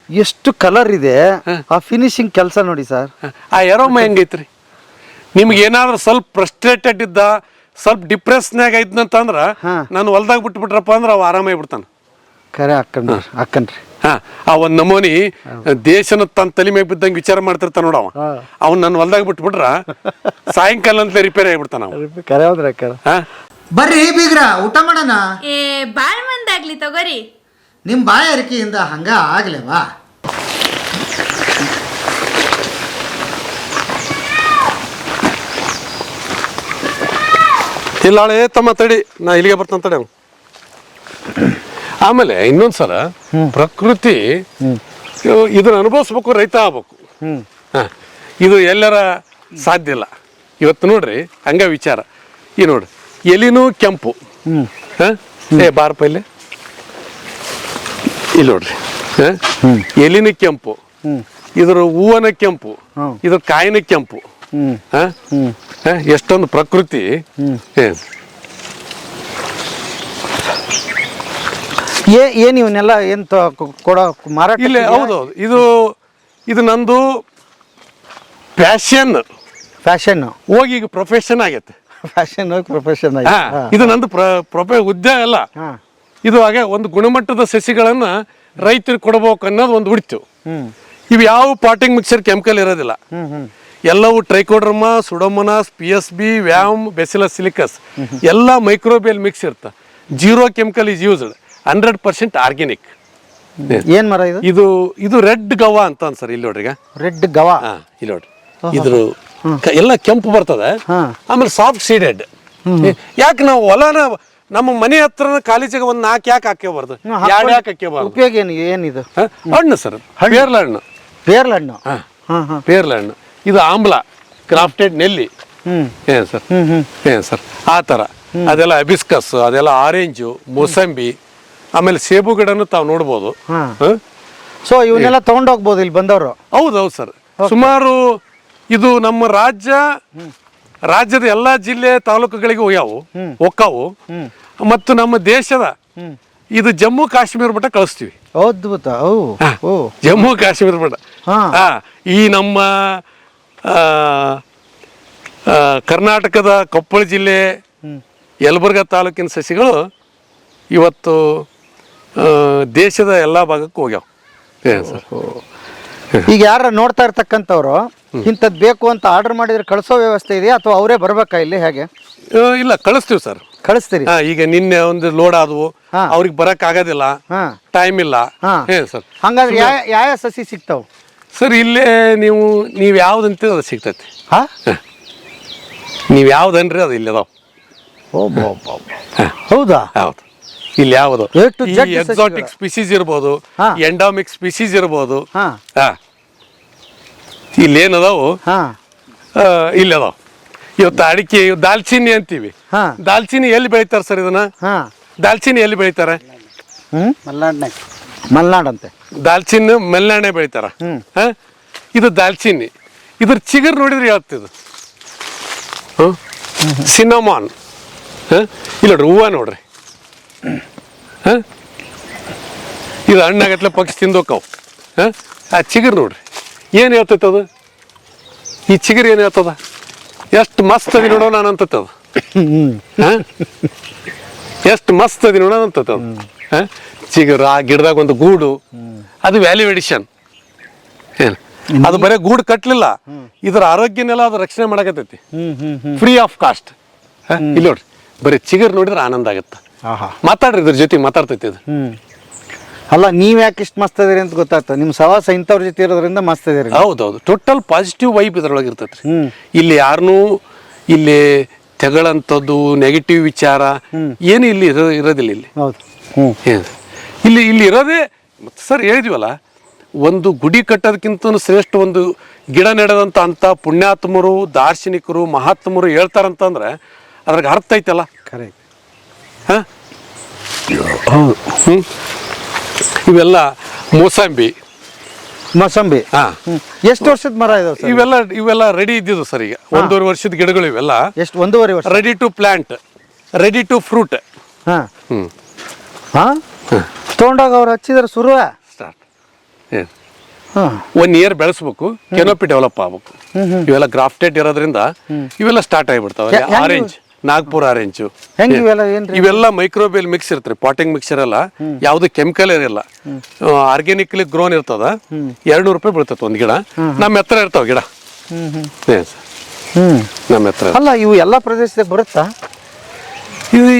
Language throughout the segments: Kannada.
ಎಷ್ಟು ಕಲರ್ ಇದೆ, ಆ ಫಿನಿಶಿಂಗ್ ಕೆಲಸ ನೋಡಿ ಸರ್. ಆ ಎರೋಮ ಹೆಂಗೈತ್ರಿ? ನಿಮ್ಗೆ ಏನಾದ್ರು ಸ್ವಲ್ಪ ಫ್ರಸ್ಟ್ರೇಟೆಡ್ ಇದ್ದ, ಸ್ವಲ್ಪ ಡಿಪ್ರೆಸ್ನಾಗ ಐದ್ನಂತಂದ್ರ ನಾನು ಹೊಲ್ದಾಗ ಬಿಟ್ಬಿಟ್ರಪ್ಪ ಅಂದ್ರೆ ಅವ ಆರಾಮಾಗಿ ಬಿಡ್ತಾನ. ಖರೆ ಹಾಕನ್ರಿ. ಆ ಒಂದ್ ನಮೂನಿ ದೇಶನ ತನ್ನ ತಲೆ ಮೇಲೆ ಬಿದ್ದಂಗೆ ವಿಚಾರ ಮಾಡ್ತಿರ್ತಾನ ನೋಡವ. ಅವ್ನು ನನ್ನ ಹೊಲ್ದಾಗ ಬಿಟ್ಬಿಟ್ರ ಸಾಯಂಕಾಲ ಅಂತ ರಿಪೇರಿ ಆಗಿಬಿಡ್ತಾನ. ಖರೆ ಹೌದ್ರಿ ಅಕ್ಕ. ಬರ್ರಿ ಬೀಗ್ರ, ಊಟ ಮಾಡೋಣ. ಬಾಳ್ ಮಂದಾಗ್ಲಿ ತಗೋರಿ. ನಿಮ್ ಬಾಯ ಅರಿಕೆಯಿಂದ ಹಂಗ ಆಗ್ಲೇವಾ? ಇಲ್ಲ ತಮ್ಮ ತಡಿ, ನಾ ಇಲ್ಲಿಗೆ ಬರ್ತಾನ ತಡಿ. ಅವ್ನು ಆಮೇಲೆ ಇನ್ನೊಂದ್ಸಲ ಪ್ರಕೃತಿ ಇದನ್ನ ಅನುಭವಿಸ್ಬೇಕು, ರೈತ ಆಗ್ಬೇಕು. ಇದು ಎಲ್ಲರ ಸಾಧ್ಯ ಇಲ್ಲ. ಇವತ್ತು ನೋಡ್ರಿ ಹಂಗ ವಿಚಾರ. ಈ ನೋಡ್ರಿ ಎಲಿನೂ ಕೆಂಪು, ಬಾರಪ್ಪ ಇಲ್ಲಿ ನೋಡ್ರಿ, ಎಲಿನ ಕೆಂಪು, ಇದ್ರ ಹೂವನ ಕೆಂಪು, ಇದ್ರ ಕಾಯಿನ ಕೆಂಪು. ಎಷ್ಟೊಂದು ಪ್ರಕೃತಿ. ಏನ್ ಇವನ್ನೆಲ್ಲ ಏನ್ ಕೊಡೋ ಮಾರಾಟ? ಇಲ್ಲ, ಹೌದೌದು. ಇದು ನಂದು ಫ್ಯಾಷನ್ ಹೋಗಿ ಈಗ ಪ್ರೊಫೆಷನ್ ಆಗೈತೆ. Fashion profession. ಇದು ನಂದು ಉದ್ಯೋಗ ಅಲ್ಲ. ಇದು ಹಾಗೆ ಒಂದು ಗುಣಮಟ್ಟದ ಸಸಿಗಳನ್ನ ರೈತರಿಗೆ ಕೊಡಬೇಕು ಅನ್ನೋದು ಒಂದು ಹುಡಿತು. ಇವು ಯಾವ ಪಾಟಿಂಗ್ ಮಿಕ್ಸರ್ ಕೆಮಿಕಲ್ ಇರೋದಿಲ್ಲ. ಎಲ್ಲವೂ Trichoderma, Pseudomonas, PSB, VAM, bacillus ಸಿಲಿಕಸ್ ಎಲ್ಲ ಮೈಕ್ರೋಬಿಯಲ್ ಮಿಕ್ಸ್ ಇರ್ತ. 0 ಕೆಮಿಕಲ್ ಈಸ್ ಯೂಸ್ಡ್, 100% ಆರ್ಗ್ಯಾನಿಕ್. ಏನ್ ಮರ ಇದು? ಇದು ರೆಡ್ ಗವಾ ಅಂತ ಅನ್ಸರ್. ಇಲ್ಲಿ ನೋಡ್ರಿ, ರೆಡ್ ಗವಾ. ಇಲ್ಲಿ ನೋಡ್ರಿ, ಇದ್ರ ಎಲ್ಲ ಕೆಂಪು ಬರ್ತದೆ. ಆಮೇಲೆ ಸಾಫ್ಟ್ ಸೀಡೆಡ್. ಯಾಕೆ ನಾವು ಹೊಲನ ನಮ್ಮ ಮನೆ ಹತ್ರ ಕಾಲೇಜಿಗೆ ಒಂದು 4 ಯಾಕೆ ಹಾಕ್ಯಬಾರ್ದು, 2 ಯಾಕೆ ಹಾಕ್ಯಬಾರ್ದು? ಉಪಯೋಗ ಏನಿದು? ಹಣ್ಣು ಸರ್, ಪೇರ್ಲ ಹಣ್ಣು. ಪೇರ್ಲ ಹಣ್ಣು. ಇದು ಆಮ್ಲ, ಕ್ರಾಫ್ಟೆಡ್ ನೆಲ್ಲಿ. ಏನ್ ಸರ್ ಆ ಥರ ಅದೆಲ್ಲ ಅಬಿಸ್ಕಸ್, ಅದೆಲ್ಲ ಆರೆಂಜು, ಮೋಸಂಬಿ, ಆಮೇಲೆ ಸೇಬು ಗಿಡನು ತಾವು ನೋಡ್ಬೋದು. ಸೊ ಇವನ್ನೆಲ್ಲ ತಗೊಂಡೋಗ್ಬೋದು ಇಲ್ಲಿ ಬಂದವರು? ಹೌದೌದು ಸರ್. ಸುಮಾರು ಇದು ನಮ್ಮ ರಾಜ್ಯದ ಎಲ್ಲಾ ಜಿಲ್ಲೆ ತಾಲೂಕುಗಳಿಗೆ ಒಕ್ಕಾವು. ಮತ್ತು ನಮ್ಮ ದೇಶದ ಇದು ಜಮ್ಮು ಕಾಶ್ಮೀರ ಮಟ್ಟ ಕಳಿಸ್ತೀವಿ. ಅದ್ಭುತ. ಜಮ್ಮು ಕಾಶ್ಮೀರ ಮಟ್ಟ. ಈ ನಮ್ಮ ಕರ್ನಾಟಕದ ಕೊಪ್ಪಳ ಜಿಲ್ಲೆ, ಯಲಬುರ್ಗಾ ತಾಲೂಕಿನ ಸಸಿಗಳು ಇವತ್ತು ದೇಶದ ಎಲ್ಲಾ ಭಾಗಕ್ಕೂ ಹೋಗ್ಯಾವ. ಈಗ ಯಾರ ನೋಡ್ತಾ ಇರ್ತಕ್ಕಂಥವ್ರು ಇಂಥದ್ದು ಬೇಕು ಅಂತ ಆರ್ಡರ್ ಮಾಡಿದ್ರೆ ಕಳಿಸೋ ವ್ಯವಸ್ಥೆ ಇದೆಯಾ ಅಥವಾ ಅವರೇ ಬರ್ಬೇಕಾ ಇಲ್ಲಿ? ಹೇಗೆ? ಇಲ್ಲ, ಕಳಿಸ್ತೀವಿ ಸರ್. ಕಳಿಸ್ತೀರಿ? ಈಗ ನಿನ್ನೆ ಒಂದು ಲೋಡ್ ಆದವು, ಅವ್ರಿಗೆ ಬರಕ್ ಆಗೋದಿಲ್ಲ, ಟೈಮ್ ಇಲ್ಲ. ಸರ್ ಹಂಗಾದ್ರೆ ಯಾವ ಸಸಿ ಸಿಗ್ತಾವ ಸರ್? ಇಲ್ಲೇ ನೀವು ಯಾವ್ದಂತ ಅದು ಸಿಗ್ತೈತಿ. ನೀವು ಯಾವ್ದನ್ರಿ ಅದು ಇಲ್ಲಿ ಅದಾವ. ಹೌದಾ? ಹೌದು. ಇಲ್ಲಿ ಯಾವುದು ಎಕ್ಸಾಟಿಕ್ ಸ್ಪೀಸೀಸ್ ಇರ್ಬೋದು, ಎಂಡಾಮಿಕ್ ಸ್ಪೀಸೀಸ್ ಇರ್ಬೋದು. ಇಲ್ಲಿ ಏನದಾವು, ಇಲ್ಲಿ ಅದಾವ. ಇವತ್ತು ಅಡಿಕೆ, ದಾಲ್ಚಿನ್ನಿ ಅಂತೀವಿ. ದಾಲ್ಚಿನ್ನಿ ಎಲ್ಲಿ ಬೆಳಿತಾರ ಸರ್? ಇದನ್ನ ದಾಲ್ಚಿನ್ನಿ ಎಲ್ಲಿ ಬೆಳಿತಾರೆ? ಮಲ್ನಾಡ್ ಅಂತೆ. ದಾಲ್ಚಿನ್ನಿ ಮಲೆನಾಡೇ ಬೆಳಿತಾರ. ಇದು ದಾಲ್ಚಿನ್ನಿ. ಇದ್ರ ಚಿಗುರು ನೋಡಿದ್ರೆ ಯಾವತ್ತಿದು ಸಿನಮಾನ್. ಇಲ್ಲಿ ನೋಡ್ರಿ, ಹೂವ ನೋಡ್ರಿ. ಇದು ಹಣ್ಣಾಗತ್ಲೆ ಪಕ್ಷಿ ತಿಂದೋಕಾವು. ಆ ಚಿಗುರು ನೋಡ್ರಿ ಏನು ಹೇಳ್ತೈತೆ ಅದು. ಈ ಚಿಗುರು ಏನು ಹೇಳ್ತದ? ಎಷ್ಟು ಮಸ್ತ್ ಅದಿ ನೋಡೋ ನಾನು ಅಂತದ. ಎಷ್ಟು ಮಸ್ತ್ ಅದಿ ನೋಡೋಣ ಅಂತದ. ಚಿಗುರು, ಆ ಗಿಡದಾಗ ಒಂದು ಗೂಡು, ಅದು ವ್ಯಾಲ್ಯೂ ಎಡಿಷನ್. ಏನು ಅದು ಬರೀ ಗೂಡು ಕಟ್ಲಿಲ್ಲ, ಇದ್ರ ಆರೋಗ್ಯನೆಲ್ಲ ಅದು ರಕ್ಷಣೆ ಮಾಡಕತ್ತೈತಿ ಫ್ರೀ ಆಫ್ ಕಾಸ್ಟ್. ಇಲ್ಲಿ ನೋಡ್ರಿ, ಬರೀ ಚಿಗುರು ನೋಡಿದ್ರೆ ಆನಂದ ಆಗತ್ತ. ಮಾತಾಡ್ರಿ, ಇದ್ರ ಜೊತೆ ಮಾತಾಡ್ತೈತಿ ಇದು. ಅಲ್ಲ, ನೀವ್ ಯಾಕೆ ಇಷ್ಟು ಮಸ್ತ್ ಇದೀರಿ ಅಂತ ಗೊತ್ತಾಗ್ತದೆ. ನಿಮ್ ಸವಾಸ ಇಂಥವ್ರ ಜೊತೆ ಇರೋದ್ರಿಂದ ಮಸ್ತ್ ಇದೀರಿ. ಹೌದೌದು. ಟೋಟಲ್ ಪಾಸಿಟಿವ್ ವೈಬ್ ಇದ್ರೊಳಗೆ ಇರ್ತೈತ್ರಿ. ಇಲ್ಲಿ ಯಾರನ್ನೂ ಇಲ್ಲಿ ತೆಗಳಂಥದ್ದು, ನೆಗೆಟಿವ್ ವಿಚಾರ ಏನು ಇಲ್ಲಿ ಇರೋದಿಲ್ಲ. ಇಲ್ಲಿ ಇರೋದೇ ಸರ್, ಹೇಳಿದ್ವಲ್ಲ, ಒಂದು ಗುಡಿ ಕಟ್ಟೋದಕ್ಕಿಂತ ಶ್ರೇಷ್ಠ ಒಂದು ಗಿಡ ನೆಡದಂತ ಅಂತ ಪುಣ್ಯಾತ್ಮರು, ದಾರ್ಶನಿಕರು, ಮಹಾತ್ಮರು ಹೇಳ್ತಾರಂತಂದ್ರೆ ಅದ್ರಾಗ ಅರ್ಥ ಐತಲ್ಲ. ಕರೆಕ್ಟ್. ಇವೆಲ್ಲ ಮೋಸಂಬಿ. ಎಷ್ಟು ವರ್ಷದ ಮರ ಇದಾವೆ? ಇವೆಲ್ಲ ರೆಡಿ ಇದ್ದಿದ್ದು ಸರ್. ಈಗ 1.5 ವರ್ಷದ ಗಿಡಗಳು ಇವೆಲ್ಲ. ಎಷ್ಟು? 1.5 ವರ್ಷ. Ready to plant, ready to fruit. ತಗೊಂಡಾಗ ಅವ್ರು ಹಚ್ಚಿದ್ರೆ ಶುರು ಸ್ಟಾರ್ಟ್. ಹಾ 1 ಇಯರ್ ಬೆಳೆಸ್ಬೇಕು, ಕೆನೋಪಿ ಡೆವಲಪ್ ಆಗ್ಬೇಕು. ಇವೆಲ್ಲ ಗ್ರಾಫ್ಟೆಡ್ ಇರೋದ್ರಿಂದ ಇವೆಲ್ಲ ಸ್ಟಾರ್ಟ್ ಆಗಿಬಿಡ್ತಾವೆ. ಆರೆಂಜ್, ನಾಗ್ಪುರ್ ಆರೆಂಜು, ಹೆಂಗ್ ಇವೆಲ್ಲ ಏನ್ರಿ? ಇವೆಲ್ಲ ಮೈಕ್ರೋಬಿಯಲ್ ಮಿಕ್ಸ್ ಇರ್ತಾರೆ. ಪಾಟಿಂಗ್ ಮಿಕ್ಸರ್ ಎಲ್ಲ ಯಾವ್ದು ಕೆಮಿಕಲ್ ಇರಲ್ಲ, ಆರ್ಗ್ಯಾನಿಕ್ಲಿ ಗ್ರೋನ್ ಇರ್ತದ. 200 ರೂಪಾಯಿ ಬೀಳ್ತದೆ ಒಂದ್ ಗಿಡ. ನಮ್ಮ ಹತ್ರ ಇರ್ತಾವ ಗಿಡ. ಏನ್ ಸರ್, ನಮ್ಮ ಹತ್ರ ಅಲ್ಲ ಇವು ಎಲ್ಲಾ ಪ್ರದೇಶದಾಗ ಬರುತ್ತಾ?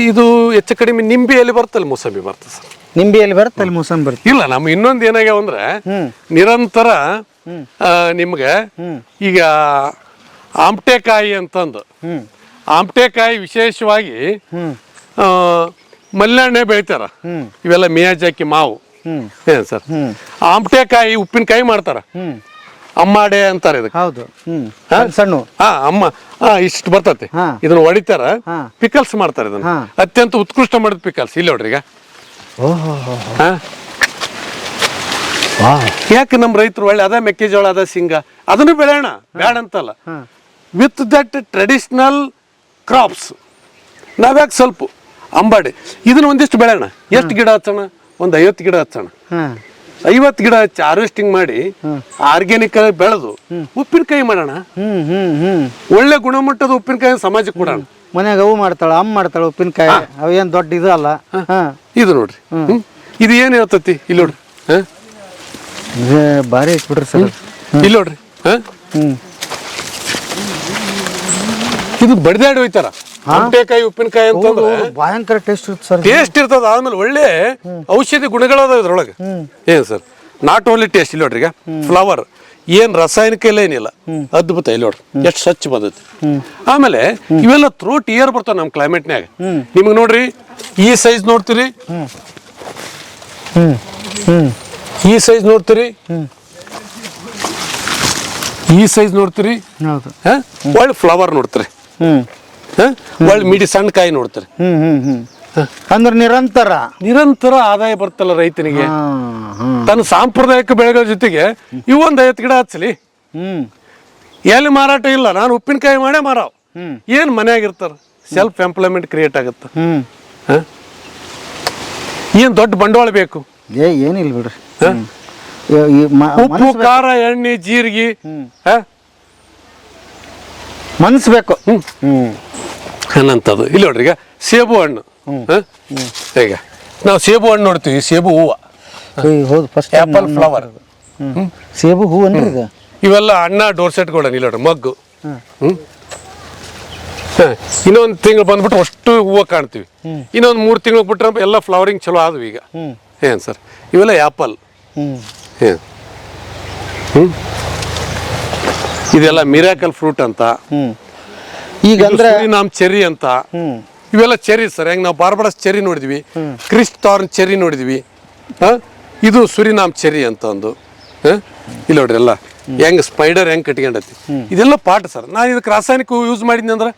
ಇದು ಹೆಚ್ಚು ಕಡಿಮೆ ನಿಂಬೆಯಲ್ಲಿ ಬರ್ತಲ್ಲ, ಮೂಸಂಬಿ ಬರ್ತದೆ ಸರ್. ನಿಂಬೆಯಲ್ಲಿ ಬರುತ್ತೆ, ಅಲ್ಲಿ ಮೂಸಂಬಿ ಬರುತ್ತೆ. ಇಲ್ಲ, ನಮ್ಮ ಇನ್ನೊಂದು ಏನಾಗ್ಯಾವ ಅಂದ್ರೆ ನಿರಂತರ ನಿಮ್ಗೆ ಈಗ ಆಮ್ಟೆಕಾಯಿ ಅಂತಂದು, ಆಮ್ಟೆಕಾಯಿ ವಿಶೇಷವಾಗಿ ಮಲ್ನಾಡನೆ ಬೆಳಿತಾರ. ಇವೆಲ್ಲ ಮಿಯಾಜಾಕಿ ಮಾವು. ಏನ್ ಸರ್, ಆಮ್ಟೆಕಾಯಿ ಉಪ್ಪಿನಕಾಯಿ ಮಾಡ್ತಾರ. ಅಮ್ಮಾಡೆ ಅಂತಾರೆ ಇದಕ್ಕೆ. ಹೌದು. ಸಣ್ಣ ಅಮ್ಮ ಇಷ್ಟು ಬರ್ತತಿ. ಇದನ್ನ ಹೊಡಿತಾರ, ಪಿಕಲ್ಸ್ ಮಾಡ್ತಾರೆ. ಇದನ್ನ ಅತ್ಯಂತ ಉತ್ಕೃಷ್ಟ ಮಾಡಿದ ಪಿಕಲ್ಸ್. ಇಲ್ಲಿ ನೋಡ್ರಿ ಈಗ. ಯಾಕೆ ನಮ್ಮ ರೈತರು ಒಳ್ಳೆ ಅದ ಮೆಕ್ಕೆಜೋಳ, ಅದ ಶೇಂಗಾ, ಅದನ್ನು ಬೆಳೆಯೋಣ, ಬೇಡ ಅಂತಲ್ಲ. ವಿತ್ ದಟ್ ಟ್ರೆಡಿಷನಲ್ ಕ್ರಾಪ್ಸ್ ನಾವ್ಯಾಕೆ ಸ್ವಲ್ಪ ಅಂಬಾಡಿ ಇದನ್ನ ಒಂದಿಷ್ಟು ಬೆಳೆಯೋಣ. ಎಷ್ಟು ಗಿಡ ಹಚ್ಚೋಣ? ಒಂದು 50 ಗಿಡ ಹಚ್ಚೋಣ. 50 ಗಿಡ ಹಚ್ಚಿ ಹಾರ್ವೆಸ್ಟಿಂಗ್ ಮಾಡಿ ಆರ್ಗ್ಯಾನಿಕ್ ಆಗಿ ಬೆಳೆದು ಉಪ್ಪಿನಕಾಯಿ ಮಾಡೋಣ. ಒಳ್ಳೆ ಗುಣಮಟ್ಟದ ಉಪ್ಪಿನಕಾಯಿ ಸಮಾಜಕ್ಕೆ ಕೊಡೋಣ. ಮನ್ಯಾಗ ಅವು ಮಾಡ್ತಾಳ, ಅಮ್ಮ ಮಾಡ್ತಾಳ ಉಪ್ಪಿನಕಾಯಿ. ಅವೇನ್ ದೊಡ್ಡ ಇದು ಅಲ್ಲ. ಇದು ನೋಡ್ರಿ, ಇದು ಏನ್ ಹೇಳ್ತತಿ ಇಲ್ಲಿ ನೋಡ್ರಿ. ಭಾರಿ ಐತ್ಬಿಡ್ರಿ ಸರ್. ಇಲ್ಲಿ ನೋಡ್ರಿ, ಇದು ಬಡ್ದಾಡಿ ಹೋಯ್ತಾರ. ಆಮ್ಟೆಕಾಯಿ ಉಪ್ಪಿನಕಾಯಿ ಅಂತಂದ್ರೆ ಭಯಂಕರ ಟೇಸ್ಟ್ ಇರುತ್ತೆ ಸರ್. ಟೇಸ್ಟ್ ಇರ್ತದ. ಆದ್ಮೇಲೆ ಒಳ್ಳೆ ಔಷಧಿ ಗುಣಗಳದ ಇದ್ರೊಳಗೆ. ಏನ್ ಸರ್, ನಾಟ್ ಓನ್ಲಿ ಟೇಸ್ಟ್. ಇಲ್ಲಿ ನೋಡ್ರಿ, ಈಗ ಫ್ಲವರ್ ಏನ್ ರಾಸಾಯನಿಕ ಇಲ್ಲ, ಏನಿಲ್ಲ, ಅದ್ಭುತ. ಇಲ್ಲಿ ನೋಡ್ರಿ ಎಷ್ಟು ಸ್ವಚ್ಛ ಬಂದೈತಿ. ಆಮೇಲೆ ಇವೆಲ್ಲ ಥ್ರೋಟ್ ಇಯರ್ ಬರ್ತಾವ ನಮ್ಮ ಕ್ಲೈಮೇಟ್ನ್ಯಾಗ. ನಿಮ್ಗೆ ನೋಡ್ರಿ, ಈ ಸೈಜ್ ನೋಡ್ತೀರಿ, ಈ ಸೈಜ್ ನೋಡ್ತೀರಿ, ಈ ಸೈಜ್ ನೋಡ್ತೀರಿ, ಒಳ್ಳೆ ಫ್ಲವರ್ ನೋಡ್ತೀರಿ, ಒಳ್ಳೆ ಮಿಡಿ ಸಣ್ಣ ಕಾಯಿ ನೋಡ್ತಾರೆ. ಅಂದ್ರೆ ನಿರಂತರ ಆದಾಯ ಬರ್ತಲ್ಲ ರೈತನಿಗೆ. ತನ್ನ ಸಾಂಪ್ರದಾಯಿಕ ಬೆಳೆಗಳ ಜೊತೆಗೆ ಇವೊಂದು 50 ಗಿಡ ಹಚ್ಚಲಿ. ಎಲ್ಲಿ ಮಾರಾಟ ಇಲ್ಲ, ನಾನು ಉಪ್ಪಿನಕಾಯಿ ಮಾಡೇ ಮಾರಾವ್. ಏನ್ ಮನ್ಯಾಗಿರ್ತಾರ, ಸೆಲ್ಫ್ ಎಂಪ್ಲಾಯ್ಮೆಂಟ್ ಕ್ರಿಯೇಟ್ ಆಗುತ್ತೆ. ಏನ್ ದೊಡ್ಡ ಬಂಡವಾಳ ಬೇಕು? ಏನಿಲ್ಲ ಬಿಡ್ರಿ. ಉಪ್ಪು, ಖಾರ, ಎಣ್ಣೆ, ಜೀರಿಗೆ, ಮನ್ಸು ಬೇಕು. ಅನ್ನಂಥದ್ದು. ಇಲ್ಲಿ ನೋಡ್ರಿ, ಈಗ ಸೇಬು ಹಣ್ಣು. ಈಗ ನಾವು ಸೇಬು ಹಣ್ಣು ನೋಡ್ತೀವಿ, ಸೇಬು ಹೂವು. ಹೌದು, ಫಸ್ಟ್ ಆಪಲ್ ಫ್ಲವರ್, ಸೇಬು ಹೂವು ಅನ್ರಿ ಇದು. ಇವೆಲ್ಲ ಅಣ್ಣ ಡೋರ್ಸೆಟ್ಗಳು. ಇಲ್ಲಿ ನೋಡ್ರಿ, ಮಗ್ಗು. ಇನ್ನೊಂದು ತಿಂಗಳು ಬಂದ್ಬಿಟ್ಟು ಅಷ್ಟು ಹೂವು ಕಾಣ್ತೀವಿ. ಇನ್ನೊಂದು 3 ತಿಂಗಳು ಬಿಟ್ರೆ ಎಲ್ಲ ಫ್ಲವರಿಂಗ್ ಚಲೋ ಆದ್ವು ಈಗ. ಏನ್ ಸರ್, ಇವೆಲ್ಲ ಆಪಲ್. ಇದೆಲ್ಲ ಮಿರಾಕಲ್ ಫ್ರೂಟ್ ಅಂತ. ಈಗ ಅಂದ್ರೆ ಸುರಿನಾಮ್ ಚೆರಿ ಅಂತ. ಇವೆಲ್ಲ ಚೆರಿ ಸರ್. ಹೆಂಗ್ ನಾವು ಬಾರ್ಬಡಸ್ ಚೆರಿ ನೋಡಿದ್ವಿ, ಕ್ರಿಸ್ಟ್ ಥಾರ್ನ್ ಚೆರಿ ನೋಡಿದ್ವಿ. ಇದು ಸುರಿನಾಮ್ ಚೆರಿ ಅಂತ ಒಂದು. ಇಲ್ಲಿ ನೋಡ್ರಿ, ಎಲ್ಲ ಹೆಂಗ್ ಸ್ಪೈಡರ್ ಹೆಂಗ್ ಕಟ್ಕೊಂಡೈತಿ. ಇದೆಲ್ಲ ಪಾಟ್ ಸರ್. ನಾನು ಇದಕ್ಕೆ ರಾಸಾಯನಿಕ ಯೂಸ್ ಮಾಡಿದ್ನಿ ಅಂದ್ರೆ